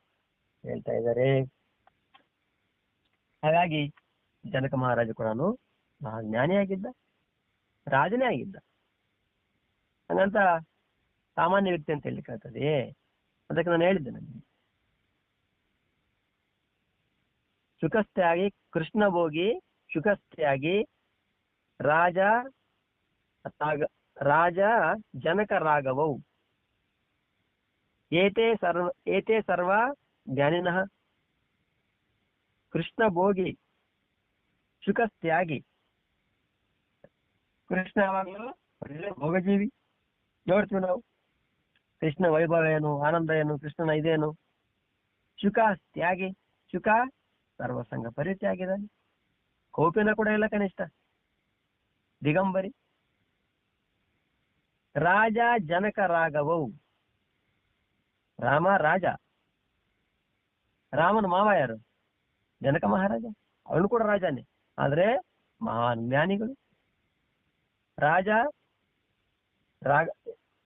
Speaker 1: ಹೇಳ್ತಾ ಇದ್ದಾರೆ. ಹಾಗಾಗಿ ಜನಕ ಮಹಾರಾಜ ಕೂಡ ಜ್ಞಾನಿಯಾಗಿದ್ದ, ರಾಜನೇ ಆಗಿದ್ದ. ಹಂಗಂತ ಸಾಮಾನ್ಯ ವ್ಯಕ್ತಿ ಅಂತ ಹೇಳಲಿಕ್ಕೆ ಆಗ್ತದೆ. ಅದಕ್ಕೆ ನಾನು ಹೇಳಿದ್ದೆ, ನನಗೆ ಶುಕಸ್ಥೆಯಾಗಿ ಕೃಷ್ಣ ಭೋಗಿ, ಶುಕಸ್ಥೆಯಾಗಿ ರಾಜ ಜನಕ ರಾಘವೌ ಏತೆ ಸರ್ವ ಜ್ಞಾನಿನಃ. ಕೃಷ್ಣ ಭೋಗಿ, ಶುಕಸ್ಥೆಯಾಗಿ, ಕೃಷ್ಣ ಯಾವಾಗಲೂ ಒಳ್ಳೆ ಭೋಗಜೀವಿ. ನೋಡ್ತೀವಿ ನಾವು ಕೃಷ್ಣ ವೈಭವ ಏನು, ಆನಂದ ಏನು, ಕೃಷ್ಣನ ಇದೇನು. ಶುಕ ತ್ಯಾಗಿ, ಶುಕ ಸರ್ವಸಂಗ ಪರಿತ್ಯಾಗಿದ್ದಾನೆ, ಕೋಪಿನ ಕೂಡ ಇಲ್ಲ ಕನಿಷ್ಠ, ದಿಗಂಬರಿ. ರಾಜ ಜನಕ ರಾಘವೌ, ರಾಮ ರಾಜ, ರಾಮನ ಮಾವ ಯಾರು? ಜನಕ ಮಹಾರಾಜ, ಅವನು ಕೂಡ ರಾಜನೇ, ಆದ್ರೆ ಮಹಾನ್ ಜ್ಞಾನಿಗಳು. ರಾಜ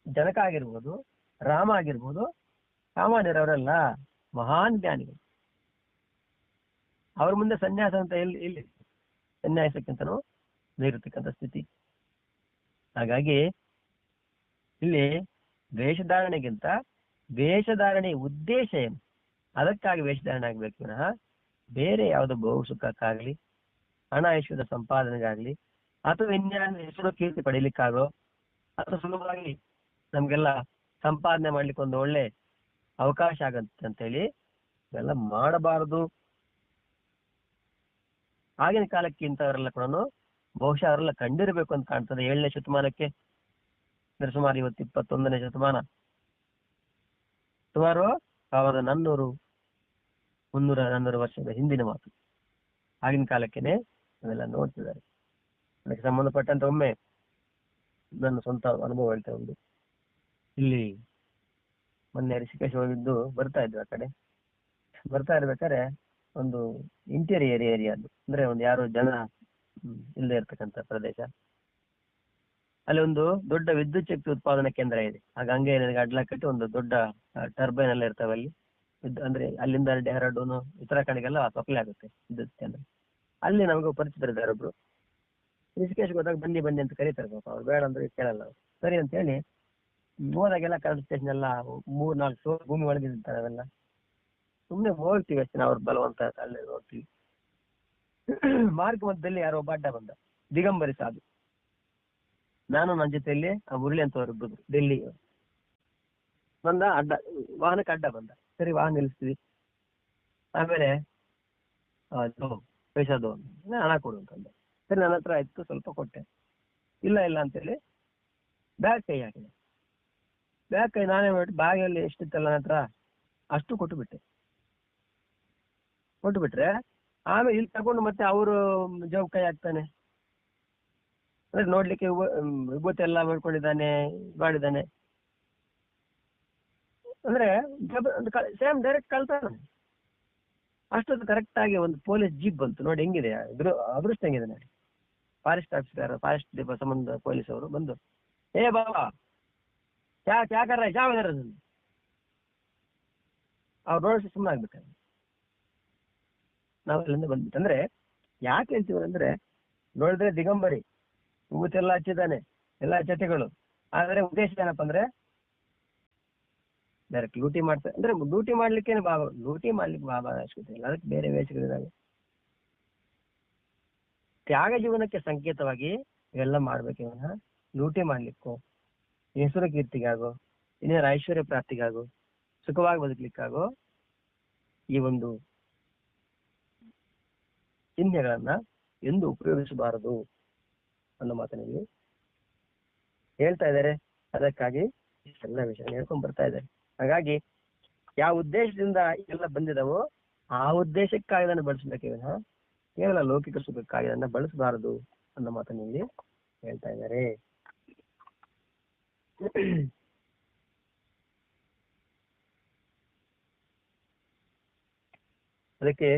Speaker 1: ಜನಕ ಆಗಿರ್ಬೋದು, ರಾಮ ಆಗಿರ್ಬೋದು, ಸಾಮಾನ್ಯರವರೆಲ್ಲ ಮಹಾನ್ ಜ್ಞಾನಿಗಳು. ಅವ್ರ ಮುಂದೆ ಸನ್ಯಾಸ ಅಂತ ಇಲ್ಲಿ ಸನ್ಯಾಸಕ್ಕಿಂತನೂ ಮೀರತಕ್ಕಂಥ ಸ್ಥಿತಿ. ಹಾಗಾಗಿ ಇಲ್ಲಿ ವೇಷಧಾರಣೆಗಿಂತ ವೇಷಧಾರಣೆ ಉದ್ದೇಶ ಏನು, ಅದಕ್ಕಾಗಿ ವೇಷಧಾರಣೆ ಆಗ್ಬೇಕು ವಿನಃ ಬೇರೆ ಯಾವುದೋ ಬಹು ಸುಖಕ್ಕಾಗ್ಲಿ, ಹಣ ಐಶ್ವರ್ಯದ ಸಂಪಾದನೆಗಾಗ್ಲಿ, ಅಥವಾ ಇನ್ಯಾವ ಹೆಸರು ಕೀರ್ತಿ ಪಡೀಲಿಕ್ಕಾಗೋ, ಅಥವಾ ಸುಲಭವಾಗಿ ನಮ್ಗೆಲ್ಲ ಸಂಪಾದನೆ ಮಾಡ್ಲಿಕ್ಕೆ ಒಂದು ಒಳ್ಳೆ ಅವಕಾಶ ಆಗತ್ತೆ ಅಂತೇಳಿ ಇವೆಲ್ಲ ಮಾಡಬಾರದು. ಆಗಿನ ಕಾಲಕ್ಕೆ ಇಂಥವರೆಲ್ಲ ಕೂಡ ಬಹುಶಃ ಅವರೆಲ್ಲ ಕಂಡಿರ್ಬೇಕು ಅಂತ ಕಾಣ್ತದೆ. 7ನೇ ಶತಮಾನಕ್ಕೆ ಅಂದ್ರೆ ಸುಮಾರು ಇವತ್ತು 21ನೇ ಶತಮಾನ, ಸುಮಾರು 1400-300 ವರ್ಷದ ಹಿಂದಿನ ಮಾತು. ಆಗಿನ ಕಾಲಕ್ಕೆನೆ ಅವೆಲ್ಲ ನೋಡ್ತಿದ್ದಾರೆ. ಅದಕ್ಕೆ ಸಂಬಂಧಪಟ್ಟಂತೆ ಒಮ್ಮೆ ನನ್ನ ಸ್ವಂತ ಅನುಭವ ಹೇಳ್ತಾ ಉಂಟು. ಇಲ್ಲಿ ಮೊನ್ನೆ ಋಷಿಕೇಶ್ ಹೋಗಿದ್ದು, ಬರ್ತಾ ಇದ್ವಿ. ಆ ಕಡೆ ಬರ್ತಾ ಇರ್ಬೇಕಾದ್ರೆ ಒಂದು ಇಂಟೀರಿಯರ್ ಏರಿಯಾ, ಅಂದ್ರೆ ಒಂದು ಯಾರು ಜನ ಇಲ್ಲದೆ ಇರ್ತಕ್ಕಂಥ ಪ್ರದೇಶ, ಅಲ್ಲಿ ಒಂದು ದೊಡ್ಡ ವಿದ್ಯುತ್ ಶಕ್ತಿ ಉತ್ಪಾದನಾ ಕೇಂದ್ರ ಇದೆ. ಆ ಗಂಗೆ ನದಿಗೆ ಅಡ್ಲ ಕಟ್ಟಿ ಒಂದು ದೊಡ್ಡ ಟರ್ಬೈನ್ ಎಲ್ಲ ಇರ್ತವೆ ಅಲ್ಲಿ. ಅಂದ್ರೆ ಅಲ್ಲಿಂದ ಡೆಹ್ರಾಡೂನು ಉತ್ತರಾಖಂಡ್ಗೆಲ್ಲ ಸಪ್ಲೈ ಆಗುತ್ತೆ ವಿದ್ಯುತ್ ಕೇಂದ್ರ. ಅಲ್ಲಿ ನಮಗೂ ಪರಿಚಿತರಿದ್ದಾರೆ ಒಬ್ರು. ಋಷಿಕೇಶ್ಗೆ ಹೋದಾಗ ಬನ್ನಿ ಅಂತ ಕರೀತಾರೆ. ಪಾಪ ಅವ್ರು ಬೇಡ ಅಂದ್ರೆ ಕೇಳಲ್ಲ. ಸರಿ ಅಂತ ಹೇಳಿ ಹೋದಾಗೆಲ್ಲ ಕರೆಂಟ್ ಸ್ಟೇಷನ್ ಎಲ್ಲ 3-4 ಫ್ಲೋರ್ ಭೂಮಿ ಒಳಗಿರ್ತಾರೆ. ಅವೆಲ್ಲ ಸುಮ್ಮನೆ ಹೋಗ್ತೀವಿ ಅಷ್ಟೇ, ಅವ್ರ ಬಲವಂತ ಅಲ್ಲೇ ಹೋಗ್ತೀವಿ. ಮಾರ್ಗ ಮಧ್ಯದಲ್ಲಿ ಯಾರೋ ಒಬ್ಬ ಅಡ್ಡ ಬಂದ, ದಿಗಂಬರಿ ಸಾಧು. ನಾನು ನನ್ನ ಜೊತೆಯಲ್ಲಿ ಆ ಮುರಳಿ ಅಂತವ್ರು ಇಬ್ಬರು ಡೆಲ್ಲಿ ಬಂದ. ವಾಹನಕ್ಕೆ ಅಡ್ಡ ಬಂದ. ಸರಿ, ವಾಹನ ನಿಲ್ಲಿಸ್ತೀವಿ. ಆಮೇಲೆ ಪೈಸದು ಹಣ ಕೊಡು ಅಂತಂದ. ಸರಿ, ನನ್ನ ಹತ್ರ ಆಯ್ತು, ಸ್ವಲ್ಪ ಕೊಟ್ಟೆ. ಇಲ್ಲ ಅಂತೇಳಿ ಬ್ಯಾಗ್ ಕೈ ಹಾಕಿದೆ. ಬ್ಯಾಗ್ ಕೈ ನಾನೇ ಮಾಡಿ ಬ್ಯಾಗಲ್ಲಿ ಎಷ್ಟಿತ್ತಲ್ಲ ನನ್ನ ಹತ್ರ ಅಷ್ಟು ಕೊಟ್ಟುಬಿಟ್ರೆ ಆಮೇಲೆ ಇಲ್ಲಿ ತಗೊಂಡು ಮತ್ತೆ ಅವರು ಜವಾಬ್ ಕೈ ಹಾಕ್ತಾನೆ. ಅಂದ್ರೆ ನೋಡ್ಲಿಕ್ಕೆ ವಿಭೂತಿ ಎಲ್ಲ ಮಾಡ್ಕೊಂಡಿದ್ದಾನೆ, ಮಾಡಿದ್ದಾನೆ. ಅಂದ್ರೆ ಸೇಮ್ ಡೈರೆಕ್ಟ್ ಕಳ್ತಾನೆ. ಅಷ್ಟೊಂದು ಕರೆಕ್ಟ್ ಆಗಿ ಒಂದು ಪೊಲೀಸ್ ಜೀಪ್ ಬಂತು. ನೋಡಿ ಹೆಂಗಿದೆ ಅದೃಷ್ಟ, ಹೆಂಗಿದೆ ನೋಡಿ. ಫಾರೆಸ್ಟ್ ಆಫೀಸರ್, ಫಾರೆಸ್ಟ್ ಸಂಬಂಧ ಪೊಲೀಸ್ ಅವರು ಬಂದು, ಏ ಬಾಬಾ ಕ್ಯಾ ಕರ್ ರಹೆ, ಅವ್ರು ನೋಡಿ ಸುಮ್ಮನೆ ಆಗ್ಬೇಕು. ನಾವು ಅಲ್ಲಿಂದ ಬಂದ್ಬಿಟ್ಟು, ಅಂದ್ರೆ ಯಾಕೆ ಹೇಳ್ತೀವಿ ಅಂದ್ರೆ, ನೋಡಿದ್ರೆ ದಿಗಂಬರಿ ವಿಭೂತಿ ಎಲ್ಲ ಹಚ್ಚಿದ್ದಾನೆ, ಎಲ್ಲ ಜೊತೆಗಳು. ಆದ್ರೆ ಉದ್ದೇಶ ಏನಪ್ಪ ಅಂದ್ರೆ ಡೈರೆಕ್ಟ್ ಲೂಟಿ ಮಾಡ್ತಾರೆ. ಅಂದ್ರೆ ಲೂಟಿ ಮಾಡ್ಲಿಕ್ಕೆ ಲೂಟಿ ಮಾಡ್ಲಿಕ್ಕೆ ಬಾಬಾ ಅವಶ್ಯಕತೆ ಇಲ್ಲ, ಅದಕ್ಕೆ ಬೇರೆ ವೇಷಗಳಿದ್ದಾವೆ. ತ್ಯಾಗ ಜೀವನಕ್ಕೆ ಸಂಕೇತವಾಗಿ ಇವೆಲ್ಲ ಮಾಡ್ಬೇಕು. ಲೂಟಿ ಮಾಡ್ಲಿಕ್ಕೋ, ಹೆಸರು ಕೀರ್ತಿಗಾಗೋ, ಇನ್ನೇನು ಐಶ್ವರ್ಯ ಪ್ರಾಪ್ತಿಗಾಗೋ ಸುಖವಾಗಿ ಬದುಕಲಿಕ್ಕಾಗೋ ಈ ಒಂದು ಚಿಹ್ನೆಗಳನ್ನ ಎಂದು ಉಪಯೋಗಿಸಬಾರದು ಅನ್ನೋ ಮಾತನಲ್ಲಿ ಹೇಳ್ತಾ ಇದ್ದಾರೆ. ಅದಕ್ಕಾಗಿ ಎಲ್ಲ ವಿಷಯ ಹೇಳ್ಕೊಂಡ್ ಬರ್ತಾ ಇದ್ದಾರೆ. ಹಾಗಾಗಿ ಯಾವ ಉದ್ದೇಶದಿಂದ ಎಲ್ಲ ಬಂದಿದವೋ ಆ ಉದ್ದೇಶಕ್ಕಾಗಿ ಅದನ್ನು ಬಳಸಬೇಕೇ ವಿನಃ ಕೇವಲ ಲೌಕಿಕ ಸುಖಕ್ಕಾಗಿ ಅದನ್ನ ಬಳಸಬಾರದು ಅನ್ನೋ ಮಾತನಲ್ಲಿ ಹೇಳ್ತಾ ಇದ್ದಾರೆ. ಅದಕ್ಕೆ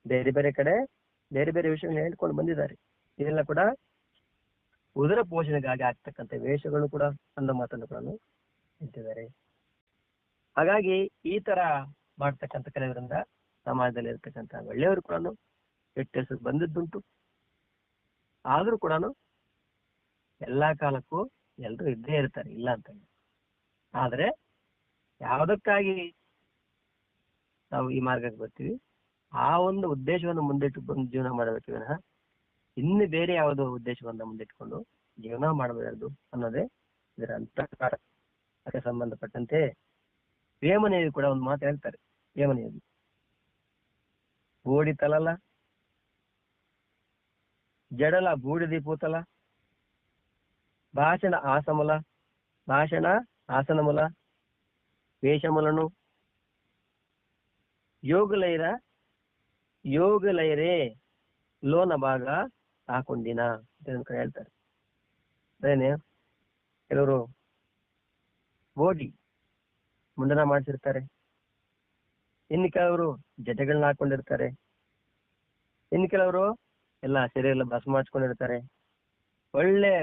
Speaker 1: ಬೇರೆ ಬೇರೆ ಕಡೆ ಬೇರೆ ಬೇರೆ ವಿಷಯಗಳನ್ನ ಹೇಳ್ಕೊಂಡು ಬಂದಿದ್ದಾರೆ. ಇದೆಲ್ಲ ಕೂಡ ಉದರ ಪೋಷಣೆಗಾಗಿ ಆಗ್ತಕ್ಕಂಥ ವೇಷಗಳು ಕೂಡ ಅನ್ನೋ ಮಾತನ್ನು ಕೂಡ ಹೇಳ್ತಿದ್ದಾರೆ. ಹಾಗಾಗಿ ಈ ತರ ಮಾಡ್ತಕ್ಕಂಥ ಕೆಲವರಿಂದ ಸಮಾಜದಲ್ಲಿ ಇರ್ತಕ್ಕಂಥ ಒಳ್ಳೆಯವರು ಕೂಡ ಕೆಟ್ಟ ಹೆಸರು ಬಂದಿದ್ದುಂಟು. ಆದ್ರೂ ಕೂಡ ಎಲ್ಲಾ ಕಾಲಕ್ಕೂ ಎಲ್ರು ಇದ್ದೇ ಇರ್ತಾರೆ, ಇಲ್ಲ ಅಂತ. ಆದ್ರೆ ಯಾವುದಕ್ಕಾಗಿ ನಾವು ಈ ಮಾರ್ಗಕ್ಕೆ ಬರ್ತೀವಿ ಆ ಒಂದು ಉದ್ದೇಶವನ್ನು ಮುಂದಿಟ್ಟುಕೊಂಡು ಜೀವನ ಮಾಡಬೇಕು ವಿನಃ ಇನ್ನು ಬೇರೆ ಯಾವುದೋ ಉದ್ದೇಶವನ್ನ ಮುಂದಿಟ್ಟುಕೊಂಡು ಜೀವನ ಮಾಡಬಾರದು ಅನ್ನೋದೇ ಇದರ ಅಂತಃಕಾರ. ಅದಕ್ಕೆ ಸಂಬಂಧಪಟ್ಟಂತೆ ವೇಮನೆಯು ಕೂಡ ಒಂದು ಮಾತು ಹೇಳ್ತಾರೆ. ವೇಮನೆಯಲ್ಲಿ ಬೂಡಿ ತಲಲ ಜಡಲ ಬೂಡಿದಿ ಪೂತಲ ಭಾಷಣ ಆಸನముల వేషములను ಯೋಗಲೈರೇ ಲೋನ ಭಾಗ ಹಾಕೊಂಡಿನ ಅಂತ ಹೇಳ್ತಾರೆ. ಅದೇನೆ ಕೆಲವರು ಬೋಡಿ ಮುಂಡನ ಮಾಡಿಸಿರ್ತಾರೆ, ಇನ್ನು ಕೆಲವರು ಜಟೆಗಳನ್ನ ಹಾಕೊಂಡಿರ್ತಾರೆ, ಇನ್ನು ಕೆಲವರು ಎಲ್ಲ ಸೆರೆ ಎಲ್ಲ ಬಸ್ ಮಾಡಿಸ್ಕೊಂಡಿರ್ತಾರೆ, ಒಳ್ಳೆ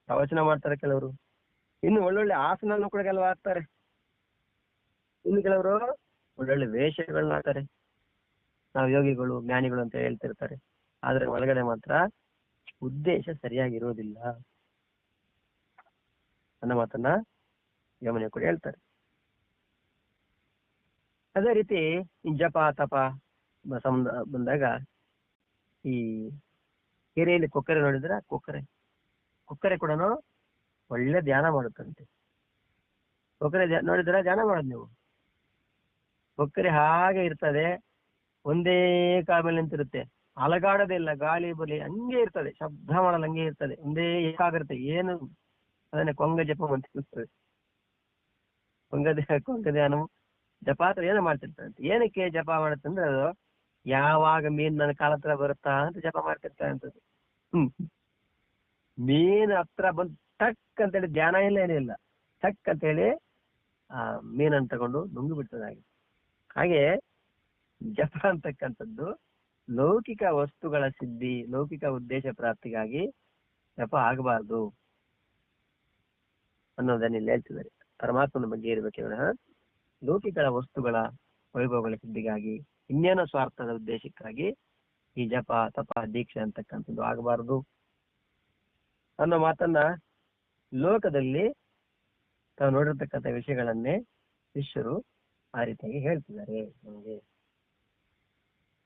Speaker 1: ಪ್ರವಚನ ಮಾಡ್ತಾರೆ ಕೆಲವರು, ಇನ್ನು ಒಳ್ಳೊಳ್ಳೆ ಆಸನ ಕೂಡ ಕೆಲವು ಹಾಕ್ತಾರೆ, ಇನ್ನು ಕೆಲವರು ಒಳ್ಳೊಳ್ಳೆ ವೇಷಗಳನ್ನ ಹಾಕ್ತಾರೆ. ನಾವು ಯೋಗಿಗಳು ಜ್ಞಾನಿಗಳು ಅಂತ ಹೇಳ್ತಿರ್ತಾರೆ. ಆದ್ರೆ ಒಳಗಡೆ ಮಾತ್ರ ಉದ್ದೇಶ ಸರಿಯಾಗಿರೋದಿಲ್ಲ ಅನ್ನೋ ಮಾತನ್ನ ಯಮನೆ ಕೂಡ ಹೇಳ್ತಾರೆ. ಅದೇ ರೀತಿ ಜಪ ತಪ ಬಂದಾಗ ಈ ಕೆರೆಯಲ್ಲಿ ಕೊಕ್ಕರೆ ನೋಡಿದ್ರೆ ಕೊಕ್ಕರೆ ಕೂಡ ಒಳ್ಳೆ ಧ್ಯಾನ ಮಾಡುತ್ತಂತೆ. ಕೊಕ್ಕರೆ ನೋಡಿದ್ರೆ ಧ್ಯಾನ ಮಾಡೋದು ನೀವು. ಕೊಕ್ಕರೆ ಹಾಗೆ ಇರ್ತದೆ, ಒಂದೇ ಕಾಲ ಮೇಲೆ ನಿಂತಿರುತ್ತೆ, ಅಲಗಾಡೋದೇ ಇಲ್ಲ, ಗಾಳಿ ಬಲಿ ಹಂಗೆ ಇರ್ತದೆ, ಶಬ್ದ ಮಾಡಲ್ಲ, ಹಂಗೆ ಇರ್ತದೆ, ಒಂದೇ ಏಕಾಗಿರುತ್ತೆ. ಏನು ಅದನ್ನೇ ಕೊಂಗ ಜಪ ಮಾಡ್ತಿರ್ತದೆ. ಕೊಂಗ ಧ್ಯಾನ ಜಪ ಅಥವಾ ಏನೋ ಮಾಡ್ತಿರ್ತಾರೆ. ಏನಕ್ಕೆ ಜಪ ಮಾಡುತ್ತಂದ್ರೆ ಅದು ಯಾವಾಗ ಮೀನ್ ನನ್ನ ಕಾಲ ಹತ್ರ ಬರುತ್ತಾ ಅಂತ ಜಪ ಮಾಡ್ತಿರ್ತಾರೆ ಅಂತದ್ದು. ಮೀನ್ ಹತ್ರ ಬಂದು ಟಕ್ ಅಂತೇಳಿ ಧ್ಯಾನ ಇಲ್ಲ ಏನಿಲ್ಲ, ಟಕ್ ಅಂತೇಳಿ ಆ ಮೀನನ್ನು ತಗೊಂಡು ನುಂಗಿ ಬಿಡ್ತದೆ. ಹಾಗೆ ಜಪ ಅಂತಕ್ಕಂಥದ್ದು ಲೌಕಿಕ ವಸ್ತುಗಳ ಸಿದ್ಧಿ, ಲೌಕಿಕ ಉದ್ದೇಶ ಪ್ರಾಪ್ತಿಗಾಗಿ ಜಪ ಆಗಬಾರ್ದು ಅನ್ನೋದನ್ನ ಇಲ್ಲಿ ಹೇಳ್ತಿದ್ದಾರೆ. ಪರಮಾತ್ಮನ ಬಗ್ಗೆ ಇರಬೇಕೆ ವಿನಃ ಲೌಕಿಕ ವಸ್ತುಗಳ ವೈಭವಗಳ ಸಿದ್ಧಿಗಾಗಿ ಇನ್ನೇನೋ ಸ್ವಾರ್ಥದ ಉದ್ದೇಶಕ್ಕಾಗಿ ಈ ಜಪ ತಪ ದೀಕ್ಷೆ ಅಂತಕ್ಕಂಥದ್ದು ಆಗಬಾರದು ಅನ್ನೋ ಮಾತನ್ನ ಲೋಕದಲ್ಲಿ ತಾವು ನೋಡಿರ್ತಕ್ಕಂಥ ವಿಷಯಗಳನ್ನೇ ಶಿಷ್ಯರು ಆ ರೀತಿಯಾಗಿ ಹೇಳ್ತಿದ್ದಾರೆ ನಮಗೆ,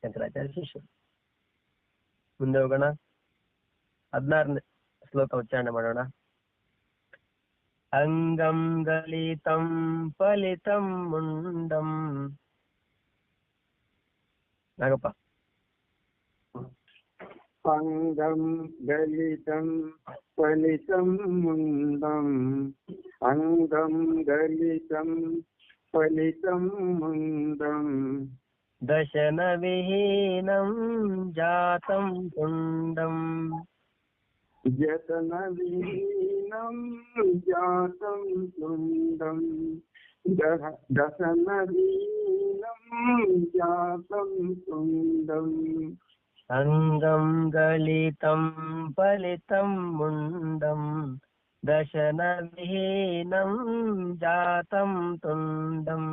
Speaker 1: ಶಂಕರಾಚಾರ್ಯ ಶಿಷ್ಯರು. ಮುಂದೆ ಹೋಗೋಣ, 16ನೇ ಶ್ಲೋಕ ಉಚ್ಚಾರಣೆ ಮಾಡೋಣ. ಅಂಗಂ ಗಲಿತಂ ಫಲಿತಂ ಮುಂಡಂ. ನಾಗಪ್ಪ.
Speaker 2: ಅಂಗಂ ಗಲಿತಂ ಫಲಿತಂ ಮುಂಡಂ, ಅಂಗಂ ಗಲಿತಂ ಫಲಿತಂ ಮುಂಡಂ,
Speaker 1: ದಶನ ವಿಹೀನಂ ಜಾತಂ ಪುಂಡಂ,
Speaker 2: ಜತನ ವಿಹೀನಂ ಜಾತಂ ಪುಂಡಂ, ದಶನ ವಿಹೀನಂ ಜಾತಂ ಪುಂಡಂ.
Speaker 1: ಅಂಗಂ ಗಲಿತಂ ಫಲಿತಂ ಮುಂಡಂ, ದಶನ ವಿಹೀನಂ ಜಾತಂ ತುಂಡಂ.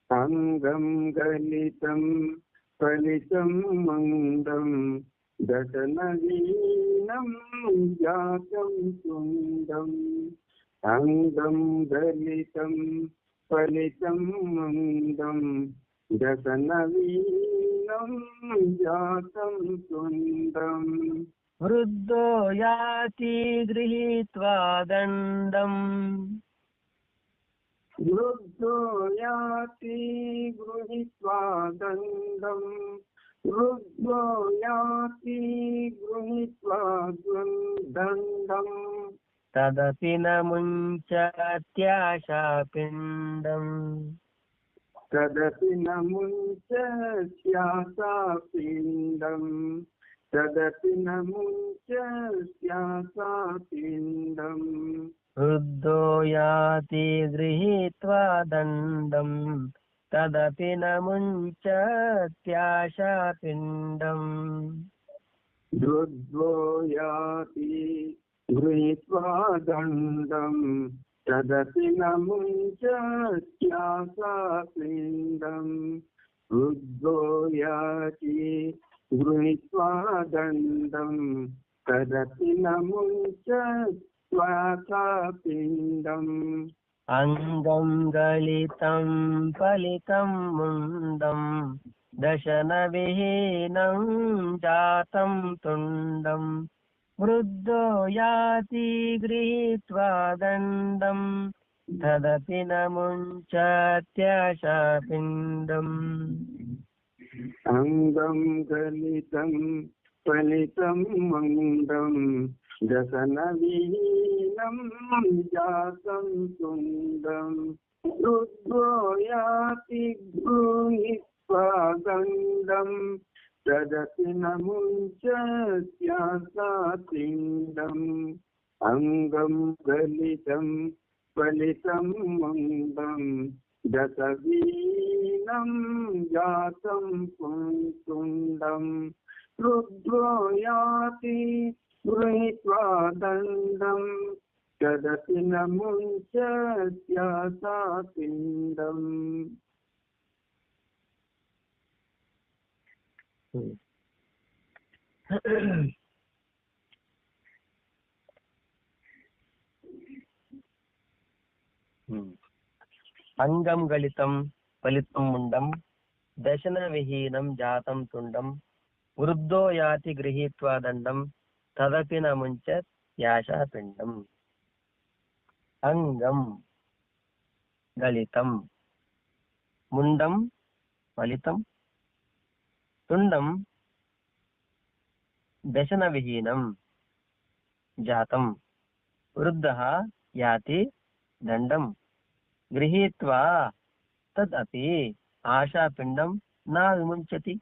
Speaker 2: ಅಂಗಂ ಗಲಿತಂ ಫಲಿತಂ ಮುಂಡಂ, ದಶನ ವಿಹೀನಂ ಜಾತಂ ತುಂಡಂ. ಅಂಗಂ ಗಲಿತಂ ಫಲಿತಂ ಮುಂಡಂ, ದಶನ ವಿಹೀನಂ ಜಾತಂ ತುಂಡಂ.
Speaker 1: ವೃದ್ಧೋ ಯಾತಿ ಗೃಹೀತ್ವಾ ದಂಡಂ,
Speaker 2: वृद्धो याति गृहीत्वा दण्डम् वृद्धो याति गृहीत्वा दण्डम्
Speaker 1: तदपि न मुञ्चत्याशापिण्डम्
Speaker 2: तदपि न मुञ्चत्याशा पिण्डम् तदपि न मुञ्चत्याशा पिण्डम्
Speaker 1: वृद्धो याति गृहीत्वा दण्डम् तदपि न मुञ्चत्याशापिण्डम्
Speaker 2: वृद्धो याति गृहीत्वा दण्डम् तदपि न मुञ्चत्याशा पिण्डम् वृद्धो याति गृहीत्वा दण्डम् तदपि न मुञ्चत्याशा पिण्डम्
Speaker 1: अंगं गलितं फलितं मुण्डं दशनविहीनं जातं तुण्डं वृद्धो याति गृहीत्वा दण्डं तदपि न मुञ्चत्याशापिण्डम्
Speaker 2: अंगं गलितं फलितं मुण्डं दशनविहीनं जातं तुण्डं वृद्धो याति गृहीत्वा दण्डं तदपि न मुञ्चत्याशा पिण्डम् अंगं गलितं फलितं मुण्डं दशविहीनं जातं तुण्डं वृद्धो याति गृहीत्वा दण्डं तदपि न मुञ्चत्याशा पिण्डम्
Speaker 1: अंगं गलितं फलितं मुण्डं दशनविहीनं जातं तुण्डं वृद्धो याति गृहीत्वा दण्डं तदपि न मुञ्चत्याशापिण्डम् अंगं गलितं मुण्डं फलितं तुण्डं दशनविहीनं जातं वृद्धः याति दण्डं गृहीत्वा तदपि आशापिण्डं न विमुञ्चति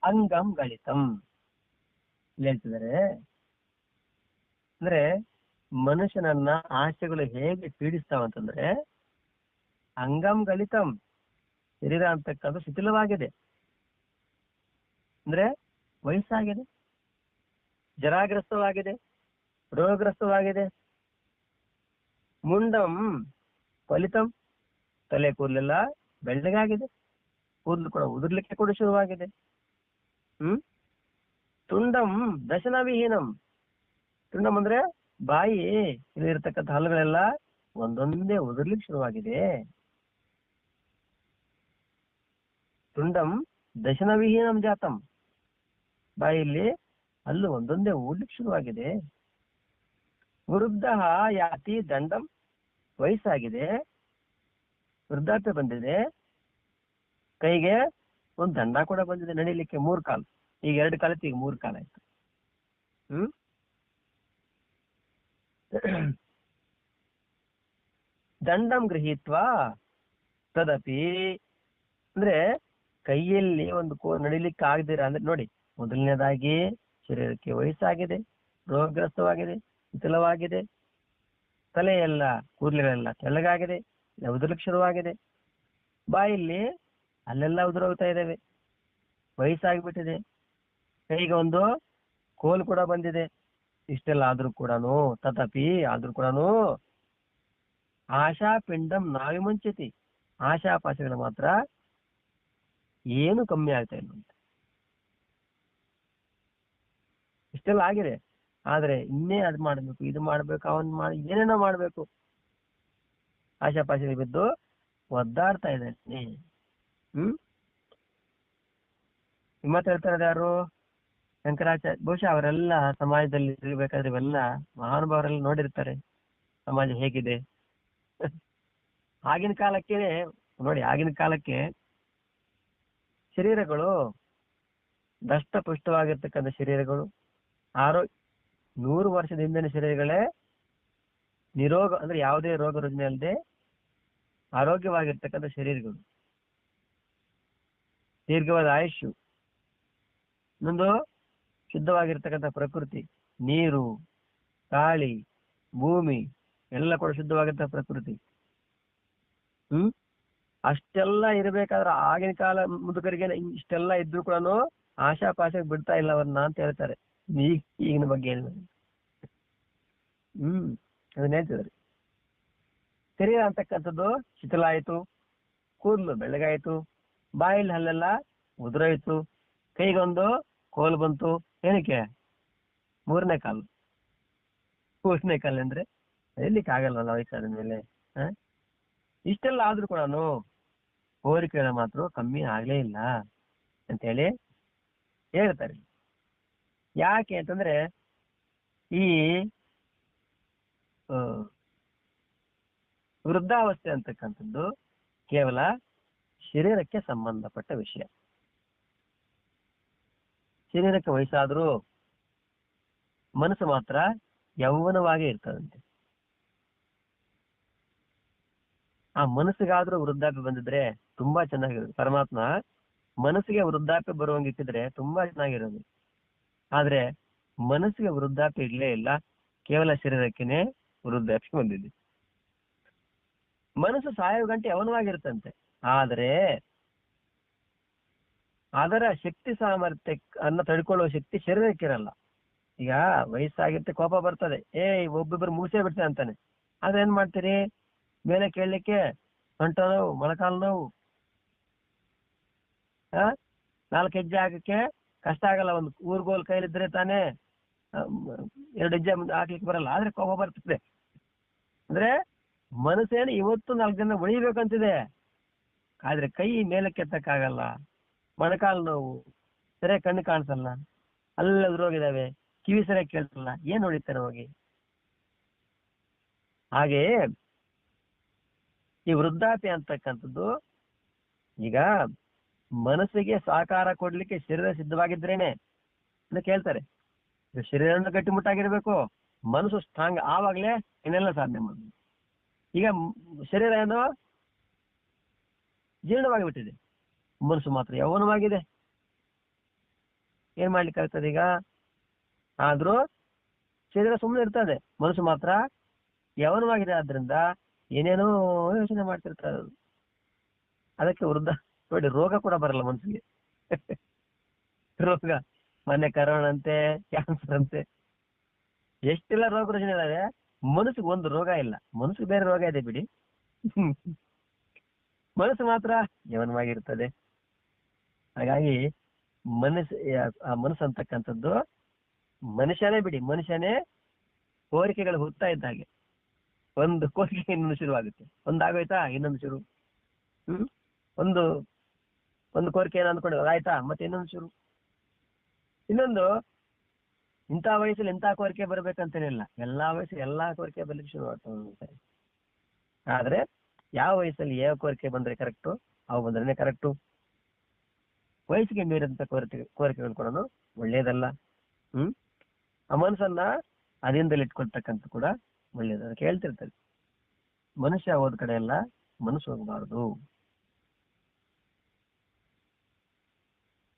Speaker 1: अंगं गलितं ಹೇಳ್ತಿದ್ದಾರೆ. ಅಂದ್ರೆ ಮನುಷ್ಯನನ್ನ ಆಸೆಗಳು ಹೇಗೆ ಪೀಡಿಸ್ತಾವಂತಂದ್ರೆ ಅಂಗಂ ಗಲಿತಂ ಶರೀರ ಅಂತಕ್ಕಂಥ ಶಿಥಿಲವಾಗಿದೆ, ಅಂದ್ರೆ ವಯಸ್ಸಾಗಿದೆ, ಜರಾಗ್ರಸ್ತವಾಗಿದೆ, ರೋಗಗ್ರಸ್ತವಾಗಿದೆ. ಮುಂಡಂ ಫಲಿತಂ ತಲೆ ಕೂದಲೆಲ್ಲ ಬೆಳ್ಳಗಾಗಿದೆ, ಕೂದಲು ಕೂಡ ಉದುರ್ಲಿಕ್ಕೆ ಕೂಡ ಶುರುವಾಗಿದೆ. ತುಂಡಂ ದಶನವಿಹೀನಂ, ತುಂಡಂ ಅಂದ್ರೆ ಬಾಯಿ ಇಲ್ಲಿರ್ತಕ್ಕಂಥ ಹಲ್ಲುಗಳೆಲ್ಲ ಒಂದೊಂದೇ ಉದುರ್ಲಿಕ್ಕೆ ಶುರುವಾಗಿದೆ. ತುಂಡಂ ದಶನವಿಹೀನಂ ಜಾತಂ, ಬಾಯಲ್ಲಿ ಹಲ್ಲು ಒಂದೊಂದೇ ಊಡ್ಲಿಕ್ಕೆ ಶುರುವಾಗಿದೆ. ವೃದ್ಧ ಯಾತಿ ದಂಡಂ, ವಯಸ್ಸಾಗಿದೆ, ವೃದ್ಧಾಪ್ಯ ಬಂದಿದೆ, ಕೈಗೆ ಒಂದು ದಂಡ ಕೂಡ ಬಂದಿದೆ, ನಡಿಲಿಕ್ಕೆ 3 ಕಾಲು, ಈಗ 2 ಕಾಲಕ್ಕೆ ಈಗ 3 ಕಾಲ ಆಯ್ತು. ದಂಡಂ ಗೃಹೀತ್ವಾ ತದಪಿ, ಅಂದ್ರೆ ಕೈಯಲ್ಲಿ ಒಂದು ನಡಿಲಿಕ್ಕೆ ಆಗದಿರ ಅಂದ್ರೆ ನೋಡಿ, ಮೊದಲನೇದಾಗಿ ಶರೀರಕ್ಕೆ ವಯಸ್ಸಾಗಿದೆ, ರೋಗಗ್ರಸ್ತವಾಗಿದೆ, ಶಿಥಿಲವಾಗಿದೆ, ತಲೆಯೆಲ್ಲ ಕೂದಲುಗಳೆಲ್ಲ ತೆಳ್ಳಗಾಗಿದೆ, ಉದುರಲಿಕ್ಕೆ ಶುರುವಾಗಿದೆ, ಬಾಯಲ್ಲಿ ಅಲ್ಲೆಲ್ಲ ಉದುರೋಗ್ತಾ ಇದ್ದಾವೆ, ವಯಸ್ಸಾಗಿಬಿಟ್ಟಿದೆ, ಕೈಗೆ ಒಂದು ಕೋಲು ಕೂಡ ಬಂದಿದೆ. ಇಷ್ಟೆಲ್ಲ ಆದ್ರೂ ಕೂಡ ಆಶಾ ಪಿಂಡಂ ನಾವಿ ಮುಂಚತಿ, ಆಶಾಪಾಶಗಳು ಮಾತ್ರ ಏನು ಕಮ್ಮಿ ಆಗ್ತಾ ಇಲ್ಲ ಅಂತ. ಇಷ್ಟೆಲ್ಲ ಆಗಿದೆ, ಆದ್ರೆ ಇನ್ನೇ ಅದು ಮಾಡ್ಬೇಕು, ಇದು ಮಾಡ್ಬೇಕು, ಏನೇನೋ ಮಾಡ್ಬೇಕು, ಆಶಾಪಾಶಗಳು ಬಿದ್ದು ಒದ್ದಾಡ್ತಾ ಇದ್ದಾನೆ. ಮತ್ತೆ ಹೇಳ್ತಾರೆ ಯಾರು? ಶಂಕರಾಚಾರ್ಯ ಬಹುಶಃ ಅವರೆಲ್ಲ ಸಮಾಜದಲ್ಲಿ ಇರ್ಬೇಕಾದ್ರೆ ಇವೆಲ್ಲ ಮಹಾನುಭಾವರೆಲ್ಲ ನೋಡಿರ್ತಾರೆ ಸಮಾಜ ಹೇಗಿದೆ. ಆಗಿನ ಕಾಲಕ್ಕೆ ನೋಡಿ, ಆಗಿನ ಕಾಲಕ್ಕೆ ಶರೀರಗಳು ದಷ್ಟಪುಷ್ಟವಾಗಿರ್ತಕ್ಕಂಥ ಶರೀರಗಳು, 100 ವರ್ಷದ ಹಿಂದಿನ ಶರೀರಗಳೇ ನಿರೋಗ ಅಂದ್ರೆ ಯಾವುದೇ ರೋಗ ರುಜಿನ ಅಲ್ಲದೆ ಆರೋಗ್ಯವಾಗಿರ್ತಕ್ಕಂಥ ಶರೀರಗಳು, ದೀರ್ಘವಾದ ಆಯುಷ್ಯು, ಇನ್ನೊಂದು ಶುದ್ಧವಾಗಿರ್ತಕ್ಕಂಥ ಪ್ರಕೃತಿ, ನೀರು, ಗಾಳಿ, ಭೂಮಿ ಎಲ್ಲ ಕೂಡ ಶುದ್ಧವಾಗಿರ್ತ ಪ್ರಕೃತಿ. ಅಷ್ಟೆಲ್ಲ ಇರಬೇಕಾದ್ರೆ ಆಗಿನ ಕಾಲ ಮುದುಕರಿಗೆ ಇಷ್ಟೆಲ್ಲ ಇದ್ರು ಕೂಡ ಆಶಾಪಾಶಕ್ಕೆ ಬಿಡ್ತಾ ಇಲ್ಲ ಅವ್ರನ್ನ ಅಂತ ಹೇಳ್ತಾರೆ. ಈಗಿನ ಬಗ್ಗೆ ಹೇಳಿದ್ರೆ ಅದನ್ನ ಹೇಳ್ತಿದ್ರಿ. ಶರೀರ ಅಂತಕ್ಕಂಥದ್ದು ಶಿಥಿಲ ಆಯ್ತು, ಕೂದಲು ಬೆಳ್ಳಗಾಯ್ತು, ಬಾಯಲ್ಲಿ ಹಲ್ಲೆಲ್ಲ ಉದುರೋಯ್ತು, ಕೈಗೊಂದು ಕೋಲು ಬಂತು. ಏನಕ್ಕೆ? 3ನೇ ಕಾಲು. 3ನೇ ಕಾಲು ಅಂದ್ರೆ ಎಲ್ಲಿಕ್ಕೆ ಆಗಲ್ವಲ್ಲ ವಯಸ್ಸಾದ ಮೇಲೆ. ಇಷ್ಟೆಲ್ಲ ಆದ್ರೂ ಕೂಡ ಕೋರಿಕೆಗಳ ಮಾತ್ರ ಕಮ್ಮಿ ಆಗ್ಲೇ ಇಲ್ಲ ಅಂತೇಳಿ ಹೇಳ್ತಾರೆ. ಯಾಕೆ ಅಂತಂದ್ರೆ ಈ ವೃದ್ಧಾವಸ್ಥೆ ಅಂತಕ್ಕಂಥದ್ದು ಕೇವಲ ಶರೀರಕ್ಕೆ ಸಂಬಂಧಪಟ್ಟ ವಿಷಯ. ಶರೀರಕ್ಕೆ ವಯಸ್ಸಾದ್ರೂ ಮನಸ್ಸು ಮಾತ್ರ ಯೌವನವಾಗೇ ಇರ್ತದಂತೆ. ಆ ಮನಸ್ಸಿಗಾದ್ರೂ ವೃದ್ಧಾಪ್ಯ ಬಂದಿದ್ರೆ ತುಂಬಾ ಚೆನ್ನಾಗಿರೋದು. ಪರಮಾತ್ಮ ಮನಸ್ಸಿಗೆ ವೃದ್ಧಾಪ್ಯ ಬರುವಂಗೆ ಇಟ್ಟಿದ್ರೆ ತುಂಬಾ ಚೆನ್ನಾಗಿರೋದು. ಆದ್ರೆ ಮನಸ್ಸಿಗೆ ವೃದ್ಧಾಪ್ಯ ಇರ್ಲೇ ಇಲ್ಲ, ಕೇವಲ ಶರೀರಕ್ಕೇನೆ ವೃದ್ಧಾಪ್ಯ ಬಂದಿದೆ. ಮನಸ್ಸು ಸಾಯೋ ಗಂಟೆ ಯೌವನವಾಗಿರ್ತಂತೆ, ಆದ್ರೆ ಅದರ ಶಕ್ತಿ ಸಾಮರ್ಥ್ಯ ಅನ್ನ ತಡ್ಕೊಳ್ಳುವ ಶಕ್ತಿ ಶರೀರಕ್ಕಿರಲ್ಲ. ಈಗ ವಯಸ್ಸಾಗಿರುತ್ತೆ, ಕೋಪ ಬರ್ತದೆ, ಒಬ್ಬೊಬ್ಬರು ಮುಗಿಸೇ ಬಿಡ್ತೇನೆ ಅಂತಾನೆ. ಆದ್ರೆ ಏನ್ ಮಾಡ್ತೀರಿ? ಮೇಲೆ ಕೇಳಲಿಕ್ಕೆ ಸೊಂಟ ನೋವು, ಮೊಳಕಾಲು ನೋವು, 4 ಹೆಜ್ಜೆ ಹಾಕಕ್ಕೆ ಕಷ್ಟ ಆಗಲ್ಲ. ಒಂದು ಊರ್ಗೋಲ್ ಕೈಲಿದ್ರೆ ತಾನೇ 2 ಹೆಜ್ಜೆ ಮುಂದೆ ಹಾಕ್ಲಿಕ್ಕೆ ಬರಲ್ಲ, ಆದ್ರೆ ಕೋಪ ಬರ್ತದೆ. ಅಂದ್ರೆ ಮನಸ್ಸೇನು ಇವತ್ತು 4 ಜನ ಉಳಿಬೇಕಂತಿದೆ, ಆದ್ರೆ ಕೈ ಮೇಲಕ್ಕೆ ಎತ್ತಕ್ಕಾಗಲ್ಲ. ಮೊಣಕಾಲು ನೋವು, ಸರಿ ಕಣ್ಣು ಕಾಣಿಸಲ್ಲ, ಅಲ್ಲ ಉದ್ರೋಗಿದಾವೆ, ಕಿವಿ ಸರಿಯಾಗಿ ಕೇಳ್ಸಲ್ಲ, ಏನ್ ಹೊಡಿತಾರೆ ಹೋಗಿ? ಹಾಗೆ ಈ ವೃದ್ಧಾಪ್ಯ ಅಂತಕ್ಕಂಥದ್ದು ಈಗ ಮನಸ್ಸಿಗೆ ಸಹಕಾರ ಕೊಡ್ಲಿಕ್ಕೆ ಶರೀರ ಸಿದ್ಧವಾಗಿದ್ರೇನೆ ಅಂತ ಕೇಳ್ತಾರೆ. ಶರೀರನ ಗಟ್ಟಿಮುಟ್ಟಾಗಿರ್ಬೇಕು, ಮನಸ್ಸು ಸ್ಟ್ರಾಂಗ್, ಆವಾಗ್ಲೇ ಇನ್ನೆಲ್ಲ ಸಾಧನೆ ಮಾಡುದು. ಈಗ ಶರೀರ ಏನೋ ಜೀರ್ಣವಾಗಿಬಿಟ್ಟಿದೆ, ಮನಸ್ಸು ಮಾತ್ರ ಯೌವನವಾಗಿದೆ. ಏನ್ ಮಾಡ್ಲಿಕ್ಕೆ ಆಗ್ತದೆ ಈಗ? ಆದ್ರೂ ಶರೀರ ಸುಮ್ಮನೆ ಇರ್ತದೆ, ಮನಸ್ಸು ಮಾತ್ರ ಯೌವನವಾಗಿದೆ. ಆದ್ರಿಂದ ಏನೇನೋ ಯೋಚನೆ ಮಾಡ್ತಿರ್ತಾರೆ. ಅದಕ್ಕೆ ವೃದ್ಧ ನೋಡಿ, ರೋಗ ಕೂಡ ಬರಲ್ಲ ಮನಸ್ಸಿಗೆ. ರೋಗ ಮೊನ್ನೆ ಕರೋನಾ ಅಂತೆ, ಕ್ಯಾನ್ಸರ್ ಅಂತೆ, ಎಷ್ಟೆಲ್ಲ ರೋಗ ರುಜಿನ ಇದಾವೆ, ಮನಸ್ಸಿಗೆ ಒಂದು ರೋಗ ಇಲ್ಲ. ಮನಸ್ಸಿಗೆ ಬೇರೆ ರೋಗ ಇದೆ ಬಿಡಿ, ಮನಸ್ಸು ಮಾತ್ರ ಯೌವನವಾಗಿರ್ತದೆ. ಹಾಗಾಗಿ ಮನಸ್ಸು ಅಂತಕ್ಕಂಥದ್ದು ಮನುಷ್ಯನೇ ಬಿಡಿ, ಮನುಷ್ಯನೇ ಕೋರಿಕೆಗಳು ಹುಡ್ತಾ ಇದ್ದ ಹಾಗೆ. ಒಂದು ಕೋರಿಕೆ ಇನ್ನೊಂದು ಶುರುವಾಗುತ್ತೆ, ಒಂದಾಗೋಯ್ತಾ ಇನ್ನೊಂದು ಶುರು, ಒಂದು ಕೋರಿಕೆ ಏನು ಅಂದ್ಕೊಂಡು ಆಯ್ತಾ ಮತ್ತೆ ಇನ್ನೊಂದು ಶುರು, ಇನ್ನೊಂದು. ಇಂಥ ವಯಸ್ಸಲ್ಲಿ ಇಂಥ ಕೋರಿಕೆ ಬರ್ಬೇಕಂತೇನಿಲ್ಲ, ಎಲ್ಲಾ ವಯಸ್ಸಲ್ಲಿ ಎಲ್ಲಾ ಕೋರಿಕೆ ಬರ್ಲಿಕ್ಕೆ ಶುರು ಆಗ್ತದೆ. ಆದ್ರೆ ಯಾವ ವಯಸ್ಸಲ್ಲಿ ಯಾವ ಕೋರಿಕೆ ಬಂದ್ರೆ ಕರೆಕ್ಟು, ಅವು ಬಂದ್ರೆ ಕರೆಕ್ಟು. ವಯಸ್ಸಿಗೆ ಮೀರಿದಂತ ಕೋರಿಕೆಗಳು ಕೂಡ ಒಳ್ಳೇದಲ್ಲ. ಆ ಮನಸ್ಸನ್ನ ಅದಿಂದಲೇ ಇಟ್ಕೊಳ್ತಕ್ಕಂಥ ಕೂಡ ಒಳ್ಳೇದು. ಅದಕ್ಕೆ ಹೇಳ್ತಿರ್ತಾರೆ, ಮನುಷ್ಯ ಹೋದ ಕಡೆ ಎಲ್ಲ ಮನಸ್ಸು ಹೋಗಬಾರ್ದು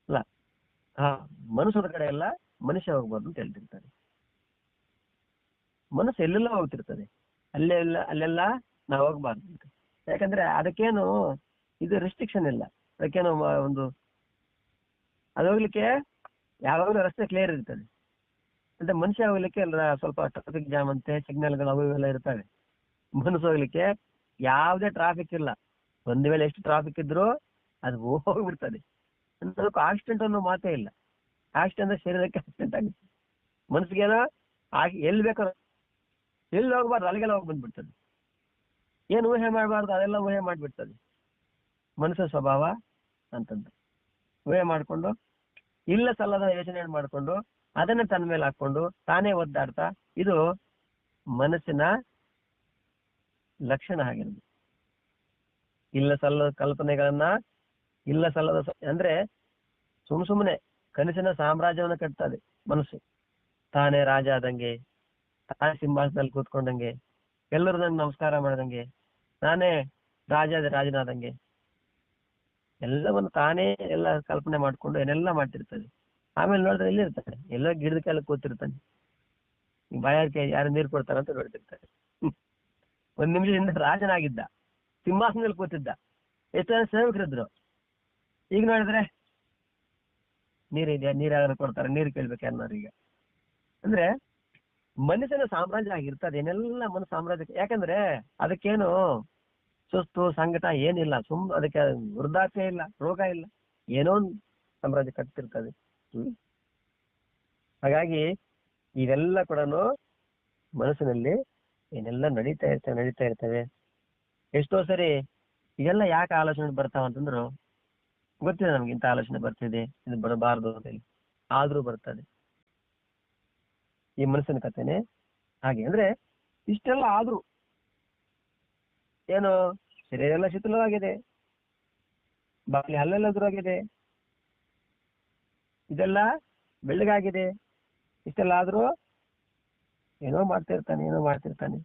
Speaker 1: ಅಲ್ಲ, ಮನಸ್ಸು ಹೋದ ಕಡೆ ಎಲ್ಲ ಮನುಷ್ಯ ಹೋಗ್ಬಾರ್ದು ಅಂತ ಹೇಳ್ತಿರ್ತಾರೆ. ಮನಸ್ಸು ಎಲ್ಲೆಲ್ಲ ಹೋಗ್ತಿರ್ತದೆ, ಅಲ್ಲೆಲ್ಲ ನಾವು ಹೋಗ್ಬಾರ್ದು ಅಂತ. ಯಾಕಂದ್ರೆ ಅದಕ್ಕೇನು ಇದು ರೆಸ್ಟ್ರಿಕ್ಷನ್ ಇಲ್ಲ, ಅದಕ್ಕೇನು ಅದು ಹೋಗ್ಲಿಕ್ಕೆ ಯಾವಾಗಲೂ ರಸ್ತೆ ಕ್ಲಿಯರ್ ಇರ್ತದೆ. ಅಂದ್ರೆ ಮನುಷ್ಯ ಹೋಗ್ಲಿಕ್ಕೆ ಸ್ವಲ್ಪ ಟ್ರಾಫಿಕ್ ಜಾಮ್ ಅಂತೆ, ಸಿಗ್ನಲ್ಗಳು ಅವು ಇವೆಲ್ಲ ಇರ್ತವೆ. ಮನಸ್ಸು ಹೋಗ್ಲಿಕ್ಕೆ ಯಾವುದೇ ಟ್ರಾಫಿಕ್ ಇಲ್ಲ. ಒಂದು ವೇಳೆ ಎಷ್ಟು ಟ್ರಾಫಿಕ್ ಇದ್ರು ಅದು ಹೋಗ್ಬಿಡ್ತದೆ. ಅದಕ್ಕೂ ಆಕ್ಸಿಡೆಂಟ್ ಅನ್ನೋ ಮಾತೇ ಇಲ್ಲ. ಆಕ್ಸಿಡೆಂಟ್ ಅಂದ್ರೆ ಶರೀರಕ್ಕೆ ಆಕ್ಸಿಡೆಂಟ್ ಆಗುತ್ತೆ, ಮನಸ್ಸಿಗೇನೋ ಎಲ್ಲಿ ಬೇಕಾದ್ರೆ ಎಲ್ಲಿ ಹೋಗ್ಬಾರ್ದು ಅಲ್ಲಿಗೆಲ್ಲ ಹೋಗಿ ಬಂದ್ಬಿಡ್ತದೆ. ಏನು ಊಹೆ ಮಾಡಬಾರ್ದು ಅದೆಲ್ಲ ಊಹೆ ಮಾಡಿಬಿಡ್ತದೆ. ಮನಸ್ಸು ಸ್ವಭಾವ ಅಂತಂದು ಊಹೆ ಮಾಡಿಕೊಂಡು ಇಲ್ಲ ಸಲ್ಲದ ಯೋಚನೆ ಮಾಡ್ಕೊಂಡು ಅದನ್ನ ತನ್ನ ಮೇಲೆ ಹಾಕೊಂಡು ತಾನೇ ಒದ್ದಾಡ್ತಾ, ಇದು ಮನಸ್ಸಿನ ಲಕ್ಷಣ ಆಗಿರೋದು. ಇಲ್ಲ ಸಲ್ಲದ ಕಲ್ಪನೆಗಳನ್ನ, ಇಲ್ಲ ಸಲ್ಲದ ಅಂದ್ರೆ ಸುಮ್ಮನೆ ಕನಸಿನ ಸಾಮ್ರಾಜ್ಯವನ್ನ ಕಟ್ತದೆ ಮನಸ್ಸು. ತಾನೇ ರಾಜ ಆದಂಗೆ, ತಾನೇ ಸಿಂಹಾಸನದಲ್ಲಿ ಕೂತ್ಕೊಂಡಂಗೆ, ಎಲ್ಲರೂ ನಂಗೆ ನಮಸ್ಕಾರ ಮಾಡ್ದಂಗೆ, ನಾನೇ ರಾಜನಾದಂಗೆ, ಎಲ್ಲವನ್ನು ತಾನೇ ಎಲ್ಲ ಕಲ್ಪನೆ ಮಾಡ್ಕೊಂಡು ಏನೆಲ್ಲ ಮಾಡ್ತಿರ್ತದೆ. ಆಮೇಲೆ ನೋಡಿದ್ರೆ ಎಲ್ಲಿರ್ತಾನೆ, ಎಲ್ಲೋ ಗಿಡದ ಕೆಲ ಕೂತಿರ್ತಾನೆ, ಬಾಯಾರಿಕೆ ಯಾರು ನೀರು ಕೊಡ್ತಾರಂತ ನೋಡ್ತಿರ್ತಾರೆ. ಒಂದ್ ನಿಮಿಷದಿಂದ ರಾಜನಾಗಿದ್ದ, ಸಿಂಹಾಸನದಲ್ಲಿ ಕೂತಿದ್ದ, ಎಷ್ಟು ಜನ ಸೇವಕರಿದ್ರು. ಈಗ ನೋಡಿದ್ರೆ ನೀರಿದೆಯಾ, ನೀರು ಯಾರು ಕೊಡ್ತಾರೆ, ನೀರು ಕೇಳ್ಬೇಕು ಅನ್ನೋರೀಗ. ಅಂದ್ರೆ ಮನುಷ್ಯನ ಸಾಮ್ರಾಜ್ಯ ಆಗಿರ್ತದೆ, ಏನೆಲ್ಲ ಮನಸ್ಸು ಸಾಮ್ರಾಜ್ಯ. ಯಾಕಂದ್ರೆ ಅದಕ್ಕೇನು ಸುಸ್ತು ಸಂಕಟ ಏನಿಲ್ಲ, ಅದಕ್ಕೆ ವೃದ್ಧಾಪ್ಯ ಇಲ್ಲ, ರೋಗ ಇಲ್ಲ, ಏನೋ ಒಂದು ಸಾಮ್ರಾಜ್ಯ ಕಟ್ತಿರ್ತದೆ. ಹಾಗಾಗಿ ಇವೆಲ್ಲ ಕೂಡ ಮನಸ್ಸಿನಲ್ಲಿ ಏನೆಲ್ಲ ನಡೀತಾ ಇರ್ತವೆ. ಎಷ್ಟೋ ಸರಿ ಇದೆಲ್ಲ ಯಾಕೆ ಆಲೋಚನೆ ಬರ್ತಾವ ಅಂತಂದ್ರು, ಗೊತ್ತಿದೆ ನಮ್ಗೆ ಇಂಥ ಆಲೋಚನೆ ಬರ್ತಿದೆ, ಇದು ಬರಬಾರ್ದು ಅಂತ ಹೇಳಿ, ಆದ್ರೂ ಬರ್ತದೆ. ಈ ಮನಸ್ಸಿನ ಕಥೆನೆ ಹಾಗೆ. ಅಂದ್ರೆ ಇಷ್ಟೆಲ್ಲ ಆದ್ರೂ ಏನು, ಶರೀರ ಎಲ್ಲ ಶಿಥಿಲವಾಗಿದೆ, ಬಾಲಿ ಹಲ್ಲೆಲ್ಲ ಎದುರಾಗಿದೆ, ಇದೆಲ್ಲ ಬೆಳ್ಳಗಾಗಿದೆ, ಇಷ್ಟೆಲ್ಲ ಆದ್ರೂ ಏನೋ ಮಾಡ್ತಿರ್ತಾನೆ.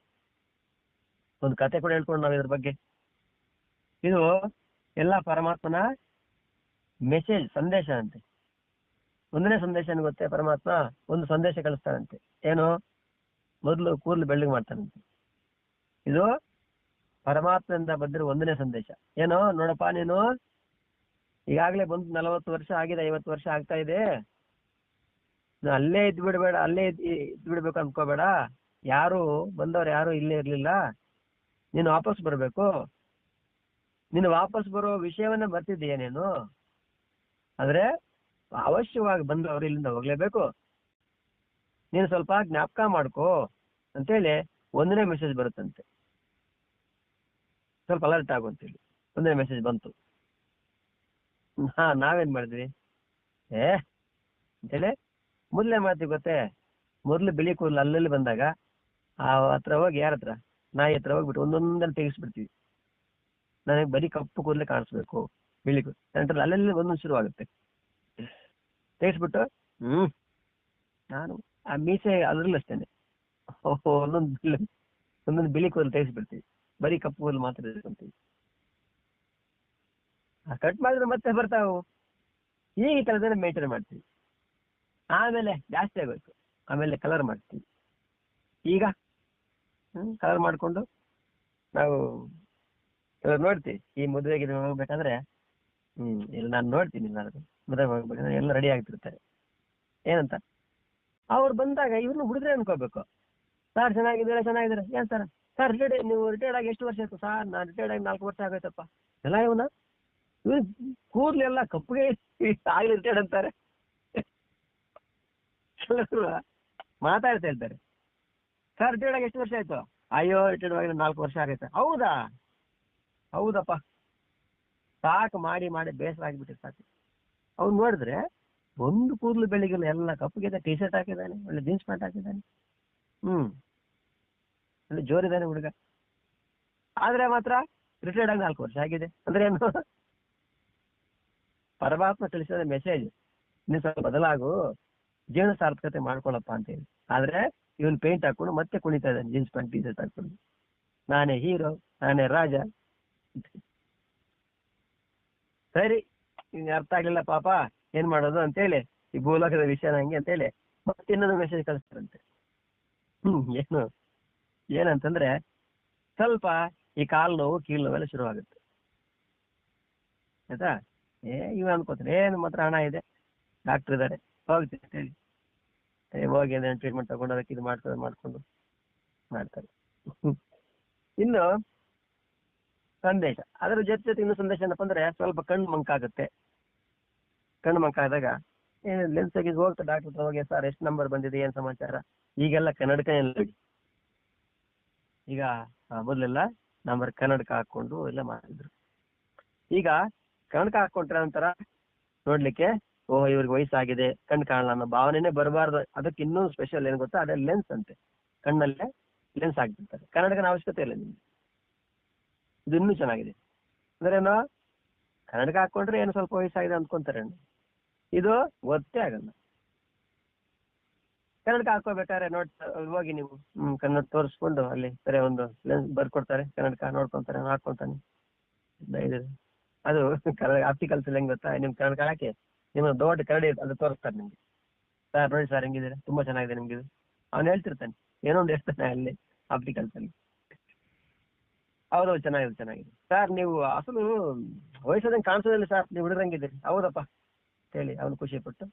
Speaker 1: ಒಂದು ಕತೆ ಕೂಡ ಹೇಳ್ಕೊಂಡು ನಾವು ಇದ್ರ ಬಗ್ಗೆ. ಇದು ಎಲ್ಲ ಪರಮಾತ್ಮನ ಮೆಸೇಜ್, ಸಂದೇಶ ಅಂತೆ. ಒಂದನೇ ಸಂದೇಶ ಗೊತ್ತೇ, ಪರಮಾತ್ಮ ಒಂದು ಸಂದೇಶ ಕಳಿಸ್ತಾನಂತೆ. ಏನು, ಮೊದಲು ಕೂದಲು ಬೆಳ್ಳಗೆ ಮಾಡ್ತಾನಂತೆ. ಇದು ಪರಮಾತ್ಮದಿಂದ ಬಂದಿರೋ ಒಂದನೇ ಸಂದೇಶ. ಏನೋ, ನೋಡಪ್ಪ ನೀನು ಈಗಾಗಲೇ ಬಂದು 40 ವರ್ಷ ಆಗಿದೆ, 50 ವರ್ಷ ಆಗ್ತಾ ಇದೆ, ಅಲ್ಲೇ ಇದ್ ಬಿಡ್ಬೇಡ, ಅಲ್ಲೇ ಇದ್ ಬಿಡ್ಬೇಕು ಅನ್ಕೋಬೇಡ. ಬಂದವ್ರು ಯಾರು ಇಲ್ಲೇ ಇರ್ಲಿಲ್ಲ, ನೀನು ವಾಪಸ್ ಬರ್ಬೇಕು. ನೀನು ವಾಪಸ್ ಬರೋ ವಿಷಯವನ್ನ ಬರ್ತಿದ್ದೀಯ ನೀನು, ಆದ್ರೆ ಅವಶ್ಯವಾಗಿ ಬಂದವರು ಇಲ್ಲಿಂದ ಹೋಗ್ಲೇಬೇಕು, ನೀನು ಸ್ವಲ್ಪ ಜ್ಞಾಪಕ ಮಾಡ್ಕೋ ಅಂತೇಳಿ ಒಂದನೇ ಮೆಸೇಜ್ ಬರುತ್ತಂತೆ. ಸ್ವಲ್ಪ ಅಲರ್ಟ್ ಆಗುವಂತೇಳಿ ಒಂದನೇ ಮೆಸೇಜ್ ಬಂತು. ನಾವೇನ್ ಮಾಡಿದ್ವಿ, ಅಂತೇಳಿ ಮೊದಲೇ ಮಾಡ್ತೀವಿ ಗೊತ್ತೇ. ಮೊದ್ಲು ಬಿಳಿ ಕೂದಲು ಅಲ್ಲಲ್ಲಿ ಬಂದಾಗ ಆ ಹತ್ರ ಹೋಗಿ, ಯಾರ ಹತ್ರ, ನಾಯಿ ಹತ್ರ ಹೋಗ್ಬಿಟ್ಟು ಒಂದೊಂದಲ್ಲಿ ತೆಗಿಸ್ಬಿಡ್ತೀವಿ. ನನಗೆ ಬರೀ ಕಪ್ಪು ಕೂದಲೇ ಕಾಣಿಸ್ಬೇಕು, ಬಿಳಿ ಕೂದಲು ನಂತರ ಅಲ್ಲಲ್ಲಿ ಒಂದೊಂದು ಶುರುವಾಗುತ್ತೆ. ತೆಗಿಸ್ಬಿಟ್ಟು ನಾನು ಆ ಮೀಸೆ ಅದ್ರಲ್ಲಿ ಅಷ್ಟೇನೆ ಒಂದೊಂದು ಬಿಳಿ ಕೂದಲು ತೆಗಿಸ್ಬಿಡ್ತೀವಿ, ಬರೀ ಕಪ್ಪು ಕೂದಲು ಮಾತ್ರ ಇಟ್ಕೊಂತೀವಿ. ಕಟ್ ಮಾಡಿದ್ರೆ ಮತ್ತೆ ಬರ್ತಾವು. ಈಗ ಈ ಥರದನ್ನ ಮೇಂಟೈನ್ ಮಾಡ್ತೀವಿ. ಆಮೇಲೆ ಜಾಸ್ತಿ ಆಗೋಯ್ತು, ಆಮೇಲೆ ಕಲರ್ ಮಾಡ್ತೀವಿ. ಈಗ ಕಲರ್ ಮಾಡಿಕೊಂಡು ನಾವು ನೋಡ್ತೀವಿ. ಈ ಮದುವೆಗೆ ಹೋಗ್ಬೇಕಾದ್ರೆ ಇಲ್ಲ ನಾನು ನೋಡ್ತೀನಿ, ಮದುವೆ ಹೋಗ್ಬೇಕಂದ್ರೆ ಎಲ್ಲ ರೆಡಿ ಆಗ್ತಿರ್ತಾರೆ. ಏನಂತ ಅವ್ರು ಬಂದಾಗ ಇವ್ರನ್ನ ಹುಡುಗ್ರೆ ಅನ್ಕೋಬೇಕು. ಸರ್ ಚೆನ್ನಾಗಿದ್ದಾರೆ, ಏನ್ ಸರ್ ನೀವು ರಿಟೈರ್ಡ್ ಆಗಿ ಎಷ್ಟು ವರ್ಷ ಆಯ್ತು? ಸರ್ ನಾನು ರಿಟೈರ್ಡ್ ಆಗಿ 4 ವರ್ಷ ಆಗೋಯ್ತಪ್ಪ. ಎಲ್ಲ ಇವ್ರು ಕೂದ್ಲೆಲ್ಲ ಕಪ್ಪಗೆ ಆಗ್ಲಿ ರಿಟೈರ್ಡ್ ಅಂತಾರೆ. ಮಾತಾಡ್ತಾ ಹೇಳ್ತಾರೆ, ಸರ್ ರಿಟೈರ್ಡ್ ಆಗಿ ಎಷ್ಟು ವರ್ಷ ಆಯ್ತು? ಅಯ್ಯೋ ರಿಟೈರ್ಡ್ ಆಗಿ 4 ವರ್ಷ ಆಗೈತೆ. ಹೌದಪ್ಪ, ಸಾಕು ಮಾಡಿ ಬೇಸರ ಆಗಿಬಿಟ್ಟೆ ಸಾಕು. ಅವ್ನು ನೋಡಿದ್ರೆ ಒಂದು ಕೂದಲು ಬೆಳಿಗಿಲ್ಲ, ಎಲ್ಲ ಕಪ್ಪಗಿದೆ, ಟಿ ಶರ್ಟ್ ಹಾಕಿದ್ದಾನೆ, ಒಳ್ಳೆ ಜೀನ್ಸ್ ಪ್ಯಾಂಟ್ ಹಾಕಿದ್ದಾನೆ, ಒಳ್ಳೆ ಜೋರಿದ್ದಾನೆ ಹುಡುಗ. ಆದ್ರೆ ಮಾತ್ರ ರಿಟೈರ್ಡ್ ಆಗಿ 4 ವರ್ಷ ಆಗಿದೆ. ಅಂದ್ರೆ ಏನು, ಪರಮಾತ್ಮ ತಿಳಿಸಿದ ಮೆಸೇಜ್, ನೀನು ಸ್ವಲ್ಪ ಬದಲಾಗು, ಜೀವನ ಸಾರ್ಥಕತೆ ಮಾಡ್ಕೊಳಪ್ಪ ಅಂತೇಳಿ. ಆದ್ರೆ ಇವನ್ ಪೇಂಟ್ ಹಾಕೊಂಡು ಮತ್ತೆ ಕುಣಿತಾ ಇದ್ದಾನೆ, ಜೀನ್ಸ್ ಪ್ಯಾಂಟ್ ಟಿ ಶರ್ಟ್ ಹಾಕೊಂಡು, ನಾನೇ ಹೀರೋ, ನಾನೇ ರಾಜ. ಸರಿ, ನಿನ್ಗೆ ಅರ್ಥ ಆಗ್ಲಿಲ್ಲ ಪಾಪ, ಏನ್ ಮಾಡೋದು ಅಂತೇಳಿ, ಈ ಭೂಲೋಕದ ವಿಷಯ ನಂಗೆ ಅಂತೇಳಿ ಮತ್ತೆ ಇನ್ನೊಂದು ಮೆಸೇಜ್ ಕಳಿಸ್ತಾರಂತೆ. ಏನಂತಂದ್ರೆ ಸ್ವಲ್ಪ ಈ ಕಾಲು ನೋವು, ಕೀಲು ನೋವೆಲ್ಲ ಶುರುವಾಗುತ್ತೆ. ಆಯ್ತಾ? ಇವ ಅನ್ಕೋತಾರೆ ನಮ್ಮ ಹತ್ರ ಹಣ ಇದೆ, ಡಾಕ್ಟರ್ ಇದ್ದಾರೆ, ಹೋಗ್ತೀನಿ ಅಂತೇಳಿ ಹೋಗಿ ಟ್ರೀಟ್ಮೆಂಟ್ ತಗೊಂಡು ಅದಕ್ಕೆ ಇದು ಮಾಡ್ಕೊಂಡು ಮಾಡ್ತಾರೆ. ಇನ್ನು ಸಂದೇಶ, ಅದರ ಜೊತೆ ಇನ್ನು ಸಂದೇಶ ಏನಪ್ಪ ಅಂದ್ರೆ ಸ್ವಲ್ಪ ಕಣ್ಣು ಮಂಕಾಗುತ್ತೆ. ಕಣ್ಣು ಮಂಕಾದಾಗ ಲೆನ್ಸ್ ತೆಗೆದು ಹೋಗ್ತಾರೆ ಡಾಕ್ಟರ್ ಹತ್ರ ಹೋಗಿ, ಸರ್ ಎಷ್ಟು ನಂಬರ್ ಬಂದಿದೆ, ಏನ್ ಸಮಾಚಾರ? ಈಗೆಲ್ಲ ಕನ್ನಡಕ ನೋಡಿ, ಈಗ ಮೊದಲೆಲ್ಲ ನಂಬರ್ ಕನ್ನಡಕ ಹಾಕೊಂಡು ಎಲ್ಲ ಮಾಡಿದ್ರು. ಈಗ ಕನ್ನಡಕ ಹಾಕೊಂಡ್ರೆ ನಂತರ ನೋಡ್ಲಿಕ್ಕೆ ಓಹ್ ಇವ್ರಿಗೆ ವಯಸ್ಸಾಗಿದೆ ಕಣ್ಣು ಕಾಣಲ್ಲ ಅನ್ನೋ ಭಾವನೆನೇ ಬರಬಾರ್ದು. ಅದಕ್ಕೆ ಇನ್ನೂ ಸ್ಪೆಷಲ್ ಏನು ಗೊತ್ತಾ, ಅದೇ ಲೆನ್ಸ್ ಅಂತೆ, ಕಣ್ಣಲ್ಲೇ ಲೆನ್ಸ್ ಹಾಕ್ಬಿಡ್ತಾರೆ. ಕನ್ನಡಕನ ಅವಶ್ಯಕತೆ ಇಲ್ಲ ನಿಮ್ಗೆ, ಇದು ಇನ್ನೂ ಚೆನ್ನಾಗಿದೆ. ಅಂದ್ರೆ ಏನು, ಕನ್ನಡಕ ಹಾಕೊಂಡ್ರೆ ಏನು ಸ್ವಲ್ಪ ವಯಸ್ಸಾಗಿದೆ ಅಂದ್ಕೊಂತಾರೆ, ಇದು ಗೊತ್ತೇ ಆಗಲ್ಲ. ಕನ್ನಡಕ ಹಾಕೋಬೇಕಾದ್ರೆ ಹೋಗಿ ನೀವು ಕನ್ನಡ ತೋರಿಸ್ಕೊಂಡು ಅಲ್ಲಿ ಸರಿ ಒಂದು ಲೆನ್ಸ್ ಬರ್ಕೊಡ್ತಾರೆ, ಕನ್ನಡಕ ನೋಡ್ಕೊಂತಾರೆ, ಹಾಕೊಂತಾನೆ. ಅದು ಆಪ್ಟಿಕಲ್ಸ್ ಹೆಂಗ್ ಗೊತ್ತಾ, ನಿಮ್ ಕನ್ನಡಕ ಹಾಕಿ ನಿಮ್ಮ ದೊಡ್ಡ ಕರಡಿ ಅದು ತೋರಿಸ್ತಾರೆ ನಿಮ್ಗೆ. ಸರ್ ನೋಡಿ ಸರ್ ಹೆಂಗಿದ್ದೀರಾ, ತುಂಬಾ ಚೆನ್ನಾಗಿದೆ ನಿಮ್ಗೆ ಇದು. ಅವ್ನು ಹೇಳ್ತಿರ್ತಾನೆ ಏನೋ ಒಂದು ಹೇಳ್ತಾನೆ ಅಲ್ಲಿ ಆಪ್ಟಿಕಲ್ಸ್ ಅಲ್ಲಿ. ಹೌದು ಚೆನ್ನಾಗಿದೆ ಚೆನ್ನಾಗಿದೆ ಸರ್, ನೀವು ಅಸಲು ವಯಸ್ಸದಂಗೆ ಕಾಣಿಸೋದಿಲ್ಲ ಸರ್, ನೀವು ಹುಡುಗರಂಗಿದ್ದೀರಿ. ಹೌದಪ್ಪ ಹೇಳಿ ಅವ್ನು ಖುಷಿ ಪಟ್ಟು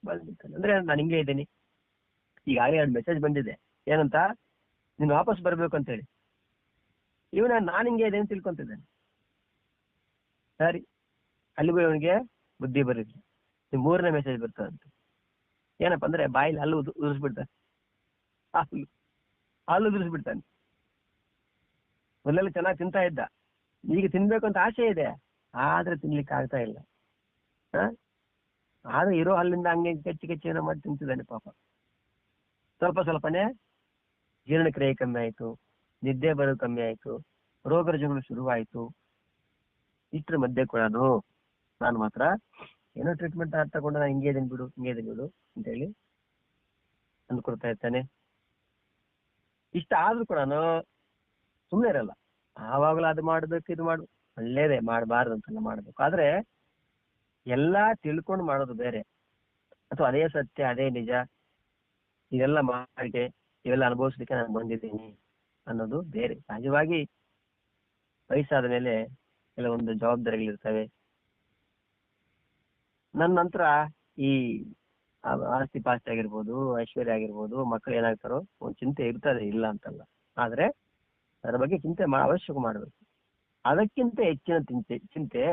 Speaker 1: ಬಂದಿರ್ತಾನೆ. ಅಂದ್ರೆ ನಾನು ಹಿಂಗೆ ಇದ್ದೀನಿ. ಈಗಾಗಲೇ 2 ಮೆಸೇಜ್ ಬಂದಿದೆ, ಏನಂತ, ನೀನು ವಾಪಸ್ ಬರ್ಬೇಕು ಅಂತ ಹೇಳಿ. ನಾನು ಹಿಂಗೆ ಇದೆ ಅಂತ ತಿಳ್ಕೊಂತಿದ್ದೇನೆ. ಸರಿ, ಅಲ್ಲಿಗೂ ಇವನಿಗೆ ಬುದ್ಧಿ ಬರಿಲ್ಲ. 3ನೇ ಮೆಸೇಜ್ ಬರ್ತದಂತೆ. ಏನಪ್ಪ ಅಂದ್ರೆ ಬಾಯಿಲಿ ಹಲ್ಲು ಉದುರಿಸ್ಬಿಡ್ತಾನೆ, ಹಲ್ಲು ಉದುರಿಸ್ಬಿಡ್ತಾನೆ. ಮೊದಲೆಲ್ಲ ಚೆನ್ನಾಗಿ ತಿಂತಾ ಇದ್ದ, ಈಗ ತಿನ್ಬೇಕು ಅಂತ ಆಸೆ ಇದೆ, ಆದ್ರೆ ತಿನ್ಲಿಕ್ಕೆ ಆಗ್ತಾ ಇಲ್ಲ. ಆದ್ರೆ ಇರೋ ಹಲ್ಲಿಂದ ಹಂಗೆ ಕೆಚ್ಚಿ ಏನೋ ಮಾಡಿ ತಿಂತಿದ್ದಾನೆ ಪಾಪ. ಸ್ವಲ್ಪ ಸ್ವಲ್ಪನೇ ಜೀರ್ಣಕ್ರಿಯೆ ಕಮ್ಮಿ ಆಯ್ತು, ನಿದ್ದೆ ಬರೋದು ಕಮ್ಮಿ ಆಯ್ತು, ರೋಗ ರುಜಿನಗಳು ಶುರುವಾಯ್ತು. ಇಷ್ಟರ ಮಧ್ಯೆ ಕೂಡ ನಾನು ಮಾತ್ರ ಏನೋ ಟ್ರೀಟ್ಮೆಂಟ್ ತಗೊಂಡು ನಾನು ಹಿಂಗೆ ಇದೀನಿ ಬಿಡು ಅಂತ ಹೇಳಿ ಅಂದ್ಕೊಡ್ತಾ ಇರ್ತಾನೆ. ಇಷ್ಟ ಆದ್ರೂ ಕೂಡ ಸುಮ್ಮನೆ ಇರಲ್ಲ. ಆವಾಗಲೂ ಅದು ಮಾಡ್ಬೇಕು, ಇದು ಮಾಡು, ಒಳ್ಳೇದೇ, ಮಾಡಬಾರ್ದು ಅಂತೆಲ್ಲ ಮಾಡ್ಬೇಕು. ಆದ್ರೆ ಎಲ್ಲಾ ತಿಳ್ಕೊಂಡು ಮಾಡೋದು ಬೇರೆ, ಅಥವಾ ಅದೇ ಸತ್ಯ ಅದೇ ನಿಜ, ಇದೆಲ್ಲ ಮಾಡಿಕೆ ಇವೆಲ್ಲ ಅನುಭವಿಸ್ಲಿಕ್ಕೆ ನಾನು ಬಂದಿದ್ದೀನಿ ಅನ್ನೋದು ಬೇರೆ. ಸಹಜವಾಗಿ ವಯಸ್ಸಾದ ಮೇಲೆ ಕೆಲವೊಂದು ಜವಾಬ್ದಾರಿಗಳಿರ್ತವೆ. ನನ್ನ ನಂತರ ಈ ಆಸ್ತಿ ಪಾಸ್ತಿ ಆಗಿರ್ಬೋದು, ಐಶ್ವರ್ಯ ಆಗಿರ್ಬೋದು, ಮಕ್ಕಳು ಏನಾಗ್ತಾರೋ ಒಂದು ಚಿಂತೆ ಇರ್ತದೆ, ಇಲ್ಲ ಅಂತಲ್ಲ. ಆದ್ರೆ ಅದರ ಬಗ್ಗೆ ಚಿಂತೆ ಅವಶ್ಯಕ ಮಾಡ್ಬೇಕು. ಅದಕ್ಕಿಂತ ಹೆಚ್ಚಿನ ಚಿಂತೆ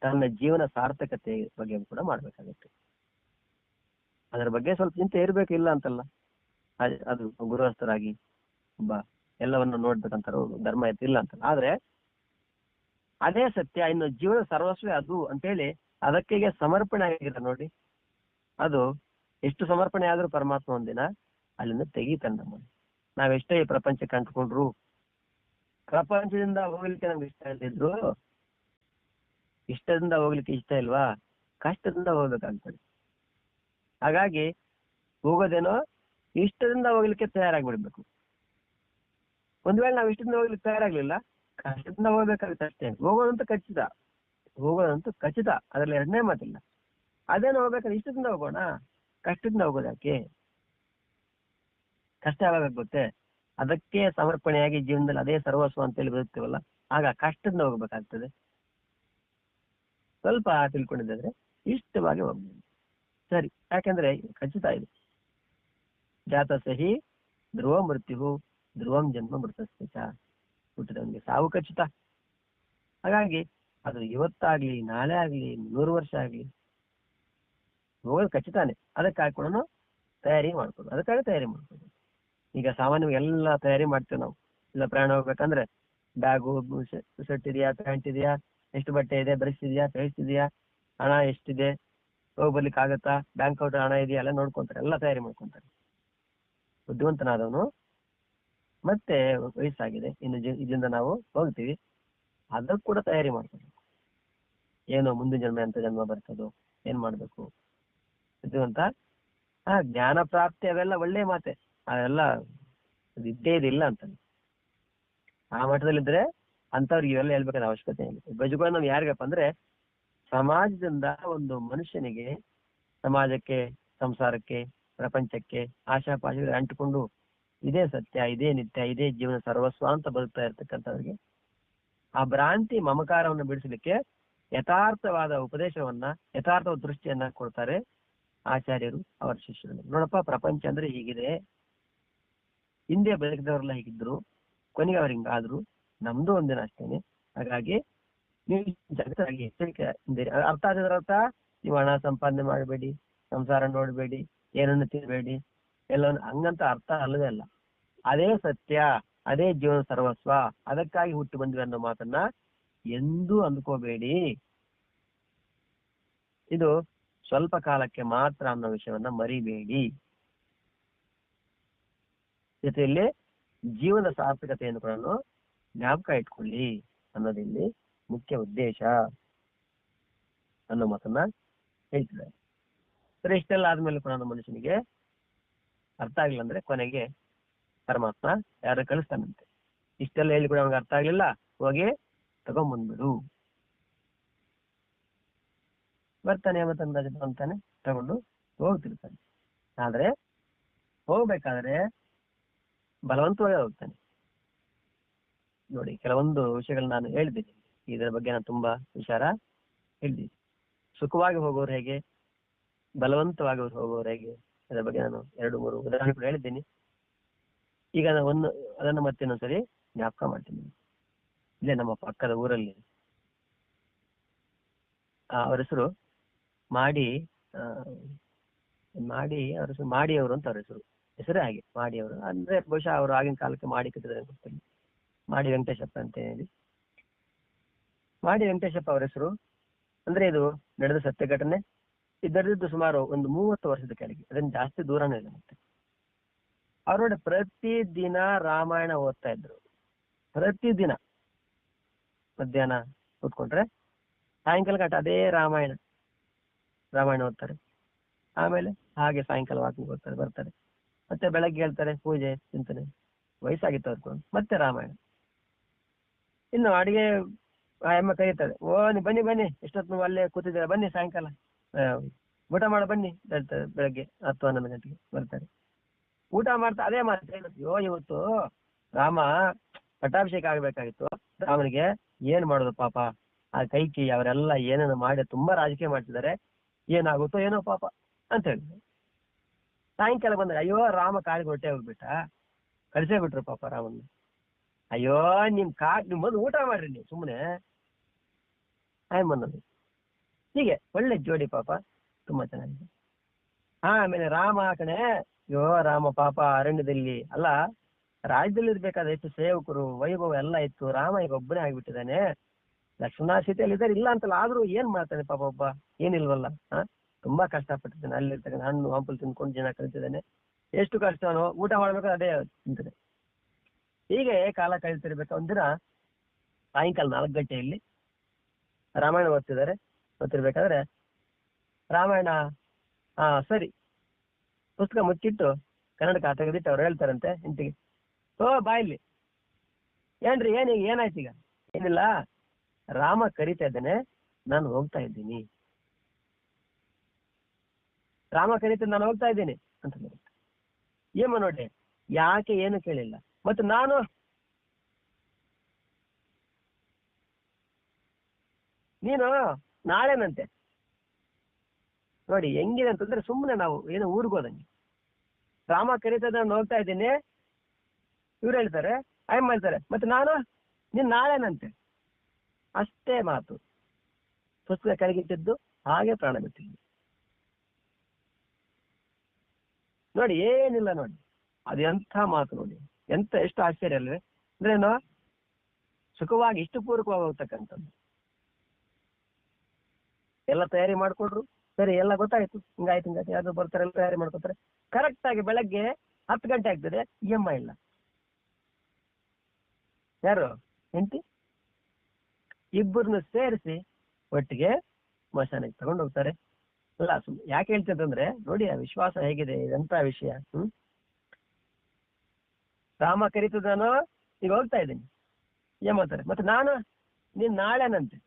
Speaker 1: ತನ್ನ ಜೀವನ ಸಾರ್ಥಕತೆ ಬಗ್ಗೆ ಕೂಡ ಮಾಡ್ಬೇಕಾಗತ್ತೆ. ಅದರ ಬಗ್ಗೆ ಸ್ವಲ್ಪ ಚಿಂತೆ ಇರ್ಬೇಕು, ಇಲ್ಲ ಅಂತಲ್ಲ. ಅದು ಗೃಹಸ್ಥರಾಗಿ ಎಲ್ಲವನ್ನು ನೋಡ್ಬೇಕಂತ ಧರ್ಮ ಇಲ್ಲ ಅಂತಲ್ಲ. ಆದ್ರೆ ಅದೇ ಸತ್ಯ, ಇನ್ನು ಜೀವನ ಸರ್ವಸ್ವೇ ಅದು ಅಂತೇಳಿ ಅದಕ್ಕೆ ಸಮರ್ಪಣೆ ಆಗಿರ ನೋಡಿ, ಅದು ಎಷ್ಟು ಸಮರ್ಪಣೆ ಆದ್ರೂ ಪರಮಾತ್ಮ ಒಂದಿನ ಅಲ್ಲಿಂದ ತೆಗೀತಾನೆ ನಮ್ಮನ್ನು. ನಾವೆಷ್ಟೇ ಈ ಪ್ರಪಂಚಕ್ಕೆ ಅಂಟ್ಕೊಂಡ್ರು, ಪ್ರಪಂಚದಿಂದ ಹೋಗ್ಲಿಕ್ಕೆ ನಮ್ಗೆ ಇಷ್ಟ ಇಲ್ದಿದ್ರು, ಇಷ್ಟದಿಂದ ಹೋಗ್ಲಿಕ್ಕೆ ಇಷ್ಟ ಇಲ್ವಾ, ಕಷ್ಟದಿಂದ ಹೋಗ್ಬೇಕಾಗ್ತದೆ. ಹಾಗಾಗಿ ಹೋಗೋದೇನೋ ಇಷ್ಟದಿಂದ ಹೋಗ್ಲಿಕ್ಕೆ ತಯಾರಾಗ್ಬಿಡ್ಬೇಕು. ಒಂದ್ ವೇಳೆ ನಾವು ಇಷ್ಟದಿಂದ ಹೋಗ್ಲಿಕ್ಕೆ ತಯಾರಾಗ್ಲಿಲ್ಲ, ಕಷ್ಟದಿಂದ ಹೋಗ್ಬೇಕಾಗುತ್ತೆ ಅಷ್ಟೇ. ಹೋಗೋದಂತೂ ಖಚಿತ, ಅದ್ರಲ್ಲಿ 2ನೇ ಮಾತಿಲ್ಲ. ಅದೇನು ಹೋಗ್ಬೇಕಾದ್ರೆ ಇಷ್ಟದಿಂದ ಹೋಗೋಣ, ಕಷ್ಟದಿಂದ ಹೋಗೋದಕ್ಕೆ. ಕಷ್ಟ ಯಾವಾಗ ಗೊತ್ತೇ, ಅದಕ್ಕೆ ಸಮರ್ಪಣೆಯಾಗಿ ಜೀವನದಲ್ಲಿ ಅದೇ ಸರ್ವಸ್ವ ಅಂತೇಳಿ ಬದುಕ್ತೀವಲ್ಲ, ಆಗ ಕಷ್ಟದಿಂದ ಹೋಗ್ಬೇಕಾಗ್ತದೆ. ಸ್ವಲ್ಪ ತಿಳ್ಕೊಂಡಿದ್ರೆ ಇಷ್ಟವಾಗಿ ಹೋಗ್ಬೋದು. ಸರಿ, ಯಾಕಂದ್ರೆ ಖಚಿತ ಇದೆ, ಜಾತ ಸಹಿ ಧ್ರುವ ಮೃತ್ಯು ಧ್ರುವಂ ಜನ್ಮ ಮೃತಸ್ಯ, ಹುಟ್ಟಿದವನಿಗೆ ಸಾವು ಖಚಿತ. ಹಾಗಾಗಿ ಅದು ಇವತ್ತಾಗ್ಲಿ, ನಾಳೆ ಆಗ್ಲಿ, 100 ವರ್ಷ ಆಗ್ಲಿ ಹೋಗೋದು ಖಚಿತಾನೆ. ಅದಕ್ಕಾಗಿ ಕೂಡ ತಯಾರಿ ಮಾಡ್ಕೋದು, ತಯಾರಿ ಮಾಡ್ಕೋದು. ಈಗ ಸಾಮಾನ್ಯವಾಗಿ ಎಲ್ಲ ತಯಾರಿ ಮಾಡ್ತೇವೆ ನಾವು. ಇಲ್ಲ ಪ್ರಯಾಣ ಹೋಗ್ಬೇಕಂದ್ರೆ ಬ್ಯಾಗು, ಶರ್ಟ್ ಇದೆಯಾ, ಪ್ಯಾಂಟ್ ಇದೆಯಾ, ಎಷ್ಟು ಬಟ್ಟೆ ಇದೆ, ಬ್ರಷ್ ಇದೆಯಾ, ಪೇಸ್ಟ್ ಇದೆಯಾ, ಹಣ ಎಷ್ಟಿದೆ, ಹೋಗ್ಬರ್ಲಿಕ್ಕೆ ಆಗತ್ತಾ, ಬ್ಯಾಂಕ್ ಔಟ್ ಹಣ ಇದೆಯಾ, ಎಲ್ಲ ನೋಡ್ಕೊಂತಾರೆ, ಎಲ್ಲ ತಯಾರಿ ಮಾಡ್ಕೊಂತಾರೆ. ಬುದ್ಧಿವಂತನಾದವನು ಮತ್ತೆ ವಯಸ್ಸಾಗಿದೆ, ಇನ್ನು ಇದರಿಂದ ನಾವು ಹೋಗ್ತೀವಿ, ಅದಕ್ಕೆ ಕೂಡ ತಯಾರಿ ಮಾಡ್ಕೋಬೇಕು. ಏನೋ ಮುಂದಿನ ಜನ್ಮ ಎಂತ ಜನ್ಮ ಬರ್ತದೋ, ಏನ್ ಮಾಡ್ಬೇಕು ಬುದ್ಧಿವಂತ. ಜ್ಞಾನ ಪ್ರಾಪ್ತಿ ಅವೆಲ್ಲ ಒಳ್ಳೆ ಮಾತೆ, ಅವೆಲ್ಲ ಇದ್ದೇ ಇದಿಲ್ಲ ಅಂತ. ಆ ಮಟ್ಟದಲ್ಲಿದ್ರೆ ಅಂತವ್ರಿಗೆ ಇವೆಲ್ಲ ಹೇಳ್ಬೇಕಾದ ಅವಶ್ಯಕತೆ ಇಲ್ಲ. ಬಜುಗಳು ನಾವು ಯಾರಿಗಪ್ಪ ಅಂದ್ರೆ, ಸಮಾಜದಿಂದ ಒಂದು ಮನುಷ್ಯನಿಗೆ, ಸಮಾಜಕ್ಕೆ, ಸಂಸಾರಕ್ಕೆ, ಪ್ರಪಂಚಕ್ಕೆ ಆಶಾಪಾಶಗಳು ಅಂಟಿಕೊಂಡು ಇದೇ ಸತ್ಯ, ಇದೇ ನಿತ್ಯ, ಇದೇ ಜೀವನ ಸರ್ವಸ್ವ ಅಂತ ಬದುಕ್ತಾ ಇರ್ತಕ್ಕಂಥವ್ರಿಗೆ ಆ ಭ್ರಾಂತಿ ಮಮಕಾರವನ್ನು ಬಿಡಿಸಲಿಕ್ಕೆ ಯಥಾರ್ಥವಾದ ಉಪದೇಶವನ್ನ, ಯಥಾರ್ಥವಾದ ದೃಷ್ಟಿಯನ್ನ ಕೊಡ್ತಾರೆ ಆಚಾರ್ಯರು ಅವರ ಶಿಷ್ಯರು. ನೋಡಪ್ಪ, ಪ್ರಪಂಚ ಅಂದ್ರೆ ಹೀಗಿದೆ, ಹಿಂದೆ ಬದುಕಿದವರೆಲ್ಲ ಹೀಗಿದ್ರು, ಕೊನೆಗೆ ಅವ್ರು ಹಿಂಗಾದ್ರು, ನಮ್ದು ಒಂದಿನ ಅಷ್ಟೇನೆ. ಹಾಗಾಗಿ ನೀವು ಜಗತ್ತಾಗಿ ಎಚ್ಚರಿಕೆ ಅರ್ಥ ಆಗಿದ್ರ ಅರ್ಥ, ನೀವು ಹಣ ಸಂಪಾದನೆ ಮಾಡಬೇಡಿ, ಸಂಸಾರ ನೋಡ್ಬೇಡಿ, ಏನನ್ನು ತಿನ್ಬೇಡಿ, ಎಲ್ಲವನ್ನು ಹಂಗಂತ ಅರ್ಥ ಅಲ್ಲವೇ ಅಲ್ಲ. ಅದೇ ಸತ್ಯ, ಅದೇ ಜೀವನ ಸರ್ವಸ್ವ, ಅದಕ್ಕಾಗಿ ಹುಟ್ಟು ಬಂದ್ವಿ ಅನ್ನೋ ಮಾತನ್ನ ಎಂದೂ ಅಂದ್ಕೋಬೇಡಿ. ಇದು ಸ್ವಲ್ಪ ಕಾಲಕ್ಕೆ ಮಾತ್ರ ಅನ್ನೋ ವಿಷಯವನ್ನ ಮರಿಬೇಡಿ. ಜೊತೆಯಲ್ಲಿ ಜೀವನದ ಸಾರ್ಥಕತೆಯನ್ನು ಕೂಡ ಜ್ಞಾಪಕ ಇಟ್ಕೊಳ್ಳಿ ಅನ್ನೋದಿಲ್ಲಿ ಮುಖ್ಯ ಉದ್ದೇಶ ಅನ್ನೋ ಮಾತನ್ನ ಹೇಳ್ತಿದ್ದಾರೆ. ಸರಿ, ಇಷ್ಟೆಲ್ಲ ಆದ್ಮೇಲೆ ಕೂಡ ಮನುಷ್ಯನಿಗೆ ಅರ್ಥ ಆಗಿಲ್ಲ ಅಂದ್ರೆ ಕೊನೆಗೆ ಪರಮಾತ್ಮ ಯಾರು ಕಳಿಸ್ತಾನಂತೆ. ಇಷ್ಟೆಲ್ಲ ಹೇಳಿ ಕೂಡ ಅವನಿಗೆ ಅರ್ಥ ಆಗ್ಲಿಲ್ಲ, ಹೋಗಿ ತಗೊಂಡ್ಬಂದ್ಬಿಡು ಬರ್ತಾನೆ. ಮತ್ತೆ ಅಂತಾನೆ ತಗೊಂಡು ಹೋಗ್ತಿರ್ತಾನೆ. ಆದ್ರೆ ಹೋಗ್ಬೇಕಾದ್ರೆ ಬಲವಂತವಾಗಿ ಹೋಗ್ತಾನೆ. ನೋಡಿ, ಕೆಲವೊಂದು ವಿಷಯಗಳನ್ನ ನಾನು ಹೇಳಿದ್ದೀನಿ, ಇದರ ಬಗ್ಗೆ ನಾನು ತುಂಬಾ ವಿಚಾರ ಹೇಳಿದ್ದೀನಿ. ಸುಖವಾಗಿ ಹೋಗೋರು ಹೇಗೆ, ಬಲವಂತವಾಗಿ ಹೋಗೋರು ಹೇಗೆ, ಅದರ ಬಗ್ಗೆ ನಾನು 2-3 ಉದಾಹರಣೆ ಕೂಡ ಹೇಳಿದ್ದೀನಿ. ಈಗ ನಾನು ಅದನ್ನು ಮತ್ತೆ ಇನ್ನೊಂದ್ಸರಿ ಜ್ಞಾಪಕ ಮಾಡ್ತೀನಿ. ಇಲ್ಲೇ ನಮ್ಮ ಪಕ್ಕದ ಊರಲ್ಲಿ ಅವ್ರ ಹೆಸರು ಮಾಡಿ ಅವ್ರ ಹೆಸರು ಮಾಡಿಯವರು ಅಂತ ಅವ್ರ ಹೆಸರೇ ಹಾಗೆ ಮಾಡಿಯವರು. ಅಂದ್ರೆ ಬಹುಶಃ ಅವರು ಆಗಿನ ಕಾಲಕ್ಕೆ ಮಾಡಿ ಕಟ್ಟಿದ್ರೆ ಗೊತ್ತಿಲ್ಲ. ಮಾಡಿ ವೆಂಕಟೇಶಪ್ಪ ಅಂತ ಹೇಳಿ ಮಾಡಿ ವೆಂಕಟೇಶಪ್ಪ ಅವ್ರ ಹೆಸರು. ಅಂದ್ರೆ ಇದು ನಡೆದ ಸತ್ಯ ಘಟನೆ. ಇದರದ್ದು ಸುಮಾರು ಒಂದು 30 ವರ್ಷದ ಕೆಳಗೆ, ಅದನ್ನ ಜಾಸ್ತಿ ದೂರನೇ ಇಲ್ಲ. ಮತ್ತೆ ಅವ್ರ ಪ್ರತಿ ದಿನ ರಾಮಾಯಣ ಓದ್ತಾ ಇದ್ರು. ಪ್ರತಿದಿನ ಮಧ್ಯಾಹ್ನ ಕೂತ್ಕೊಂಡ್ರೆ ಸಾಯಂಕಾಲ ಗಂಟ ಅದೇ ರಾಮಾಯಣ ಓದ್ತಾರೆ. ಆಮೇಲೆ ಹಾಗೆ ಸಾಯಂಕಾಲ ವಾಕಿಂಗ್ ಹೋಗ್ತಾರೆ, ಬರ್ತಾರೆ. ಮತ್ತೆ ಬೆಳಗ್ಗೆ ಹೇಳ್ತಾರೆ, ಪೂಜೆ ಚಿಂತನೆ, ವಯಸ್ಸಾಗಿತ್ತು ಅವ್ರು. ಮತ್ತೆ ರಾಮಾಯಣ. ಇನ್ನು ಅಡಿಗೆ ಅಮ್ಮ ಕರೀತಾರೆ, ಓ ನೀವು ಬನ್ನಿ ಎಷ್ಟೊತ್ತು ಅಲ್ಲೇ ಕೂತಿದ್ದೀರಾ, ಬನ್ನಿ ಸಾಯಂಕಾಲ ಊಟ ಮಾಡ ಬನ್ನಿ ಹೇಳ್ತಾರೆ. ಬೆಳಗ್ಗೆ 10-11 ಗಂಟೆಗೆ ಬರ್ತಾರೆ. ಊಟ ಮಾಡ್ತಾ ಅದೇ ಮಾತು, ಇವತ್ತು ರಾಮ ಪಟ್ಟಾಭಿಷೇಕ ಆಗ್ಬೇಕಾಗಿತ್ತು, ರಾಮನಿಗೆ ಏನ್ ಮಾಡೋದು ಪಾಪ, ಆ ಕೈಕಿ ಅವರೆಲ್ಲ ಏನೇನು ಮಾಡಿ ತುಂಬಾ ರಾಜಕೀಯ ಮಾಡ್ತಿದ್ದಾರೆ, ಏನಾಗುತ್ತೋ ಏನೋ ಪಾಪ ಅಂತ ಹೇಳಿದ್ರು. ಸಾಯಂಕಾಲ ಬಂದ್ರೆ, ಅಯ್ಯೋ ರಾಮ ಕಾಳಿಗೆ ಹೊಟ್ಟೆ ಹೋಗ್ಬಿಟ್ಟ, ಕಳಿಸೇ ಬಿಟ್ರು ಪಾಪ ರಾಮನ್. ಅಯ್ಯೋ ನಿಮ್ ಬಂದು ಊಟ ಮಾಡ್ರಿ ನೀವು ಸುಮ್ಮನೆ ಆಯಮ್ಮನ್ನೋದು. ಹೀಗೆ ಒಳ್ಳೆ ಜೋಡಿ ಪಾಪ, ತುಂಬಾ ಚೆನ್ನಾಗಿದೆ. ಆಮೇಲೆ ರಾಮ ಕಣೆ, ಅಯ್ಯೋ ರಾಮ ಪಾಪ ಅರಣ್ಯದಲ್ಲಿ ಅಲ್ಲ, ರಾಜ್ಯದಲ್ಲಿ ಇರ್ಬೇಕಾದ್ರೆ ಎಷ್ಟು ಸೇವಕರು ವೈಭವ ಎಲ್ಲ ಇತ್ತು, ರಾಮ ಈಗ ಒಬ್ಬನೇ ಆಗ್ಬಿಟ್ಟಿದ್ದಾನೆ, ಲಕ್ಷ್ಮಣ ಸೀತೆಯಲ್ಲಿ ಇದ್ದಾರೆ, ಇಲ್ಲ ಅಂತಲ್ಲ, ಆದ್ರೂ ಏನ್ ಮಾಡ್ತಾನೆ ಪಾಪ ಒಬ್ಬ, ಏನಿಲ್ವಲ್ಲ. ತುಂಬಾ ಕಷ್ಟಪಟ್ಟಿದ್ದಾನೆ, ಅಲ್ಲಿರ್ತಕ್ಕಂಥ ಹಣ್ಣು ಹಂಪಲು ತಿನ್ಕೊಂಡು ಜನ ಕಲಿತಿದ್ದಾನೆ, ಎಷ್ಟು ಕಷ್ಟನೋ, ಊಟ ಮಾಡ್ಬೇಕಾದ್ರೆ ಅದೇ ತಿಂತಾನೆ. ಹೀಗೆ ಕಾಲ ಕಳೀತಿರ್ಬೇಕು. ಒಂದಿನ ಸಾಯಂಕಾಲ 4 ಗಂಟೆಯಲ್ಲಿ ರಾಮಾಯಣ ಓದ್ತಿರ್ಬೇಕಾದ್ರೆ ರಾಮಾಯಣ ಸರಿ ಪುಸ್ತಕ ಮುಚ್ಚಿಟ್ಟು ಕನ್ನಡಕ್ಕೆ ತೆಗೆದಿಟ್ಟು ಅವ್ರು ಹೇಳ್ತಾರಂತೆ ಇಂಟಿಗೆ, ಓ ಬಾಯಲ್ಲಿ ಏನ್ರಿ ಏನಾಯ್ತು ಈಗ? ಏನಿಲ್ಲ, ರಾಮ ಕರಿತಾ ಇದ್ದಾನೆ, ನಾನು ಹೋಗ್ತಾ ಇದ್ದೀನಿ. ರಾಮ ಕರೀತಾ ನಾನು ಹೋಗ್ತಾ ಇದ್ದೀನಿ ಅಂತ ಏಮ ನೋಡಿ, ಯಾಕೆ ಏನು ಕೇಳಿಲ್ಲ. ಮತ್ತೆ ನಾನು ನೀನು ನಾಳೆನಂತೆ. ನೋಡಿ ಹೆಂಗಿದೆ ಅಂತಂದ್ರೆ, ಸುಮ್ಮನೆ ನಾವು ಏನೋ ಊರ್ಗೋದಂಗೆ. ರಾಮ ಕರೀತಾ ನಾನು ಹೋಗ್ತಾ ಇದ್ದೀನಿ, ಇವ್ರು ಹೇಳ್ತಾರೆ, ಅಯ್ಯಮ್ಮ ಹೇಳ್ತಾರೆ, ಮತ್ತೆ ನಾನು ನೀನ್ ನಾಳೆನಂತೆ. ಅಷ್ಟೇ ಮಾತು. ಪುಸ್ತಕ ಕರಗಿಟ್ಟಿದ್ದು ಹಾಗೆ ಪ್ರಾಣ ಬಿಟ್ಟಿದ್ದು. ನೋಡಿ ಏನಿಲ್ಲ, ನೋಡಿ ಅದು ಎಂಥ ಮಾತು, ನೋಡಿ ಎಷ್ಟು ಆಶ್ಚರ್ಯ ಅಲ್ವೇ? ಅಂದ್ರೇನು, ಸುಖವಾಗಿ ಇಷ್ಟು ಪೂರ್ವಕವಾಗಿ ಹೋಗ್ತಕ್ಕಂಥದ್ದು. ಎಲ್ಲ ತಯಾರಿ ಮಾಡ್ಕೊಡ್ರು, ಸರಿ ಎಲ್ಲ ಗೊತ್ತಾಯ್ತು, ಹಿಂಗಾಯ್ತು ಯಾರು ಬರ್ತಾರೆ, ಎಲ್ಲ ತಯಾರಿ ಮಾಡ್ಕೊತಾರೆ. ಕರೆಕ್ಟ್ ಆಗಿ ಬೆಳಗ್ಗೆ 10 ಗಂಟೆ ಆಗ್ತದೆ, EMI ಇಲ್ಲ. ಯಾರು ಹೆಂಡತಿ ಇಬ್ಬರನ್ನು ಸೇರಿಸಿ ಒಟ್ಟಿಗೆ ಸ್ಮಶಾನಕ್ಕೆ ತಗೊಂಡು ಹೋಗ್ತಾರೆ. ಅಲ್ಲ ಯಾಕೆ ಹೇಳ್ತಿದ್ದಂದ್ರೆ, ನೋಡಿ ಆ ವಿಶ್ವಾಸ ಹೇಗಿದೆ, ಎಂತ ವಿಷಯ. ರಾಮ ಕರೀತಿದ್ದಾನೋ, ಈಗ ಹೋಗ್ತಾ ಇದ್ದೀನಿ, ಏನ್ ಮಾಡ್ತಾರೆ, ಮತ್ತೆ ನಾನು ನೀನ್ ನಾಳೆನಂತೆ.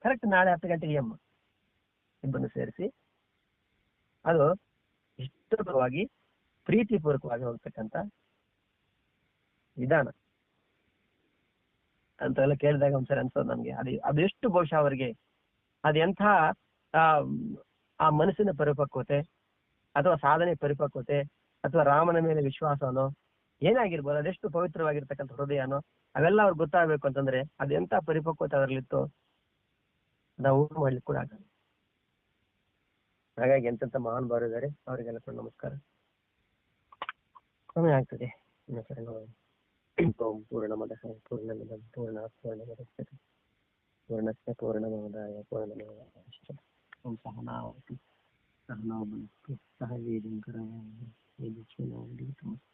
Speaker 1: ಕರೆಕ್ಟ್ ನಾಳೆ 10 ಗಂಟೆಗೆ ಅಮ್ಮ ಇಬ್ಬರನ್ನು ಸೇರಿಸಿ, ಅದು ಇಷ್ಟವಾಗಿ ಪ್ರೀತಿಪೂರ್ವಕವಾಗಿ ಹೋಗ್ತಕ್ಕಂಥ ವಿಧಾನ ಅಂತೆಲ್ಲ ಕೇಳಿದಾಗ ಒಂದ್ಸರಿ ಅನ್ಸೋದು ನಮ್ಗೆ, ಅದು ಎಷ್ಟು ಬಹುಶಃ ಅವರಿಗೆ ಅದು ಎಂಥ ಆ ಮನಸ್ಸಿನ ಪರಿಪಕ್ವತೆ, ಅಥವಾ ಸಾಧನೆ ಪರಿಪಕ್ವತೆ, ಅಥವಾ ರಾಮನ ಮೇಲೆ ವಿಶ್ವಾಸನೋ ಏನಾಗಿರ್ಬೋದು, ಅದೆಷ್ಟು ಪವಿತ್ರವಾಗಿರ್ತಕ್ಕಂಥ ಹೃದಯನೋ, ಅವೆಲ್ಲ ಅವ್ರಿಗೆ ಗೊತ್ತಾಗಬೇಕು ಅಂತಂದ್ರೆ ಅದು ಎಂಥ ಪರಿಪಕ್ವತೆ ಅವರಲ್ಲಿತ್ತು ನಾವು ಮಾಡ್ಲಿಕ್ಕೆ ಕೂಡ ಆಗಲ್ಲ. ಹಾಗಾಗಿ ಎಂತೆಂಥ ಮಹಾನ್ ಬಾರಿದ್ದಾರೆ, ಅವರಿಗೆಲ್ಲ ಕೂಡ ನಮಸ್ಕಾರ. ಸಮಯ ಆಗ್ತದೆ. ಪೂರ್ಣಮದಃ ಪೂರ್ಣಮಿದಂ ಪೂರ್ಣಾತ್ ಪೂರ್ಣಮುದಚ್ಯತೆ ಪೂರ್ಣಸ್ಯ ಪೂರ್ಣಮಾದಾಯ ಪೂರ್ಣಮೇವಾವಶಿಷ್ಯತೆ. ओम सहनावतु सहनौ भुनक्तु सह वीर्यं करवावहै तेजस्विनावधीतमस्तु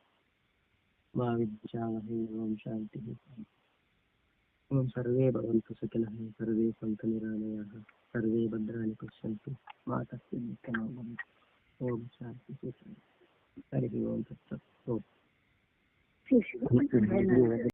Speaker 1: मा विद्विषावहै ओम शान्तिः ओम सर्वे भवन्तु सुखिनः सर्वे सन्तु निरामयाः सर्वे भद्राणि पश्यन्तु मा कश्चित् दुःखं मा भवेत् ओम शान्तिः हरिः ओम तत्सत् ओम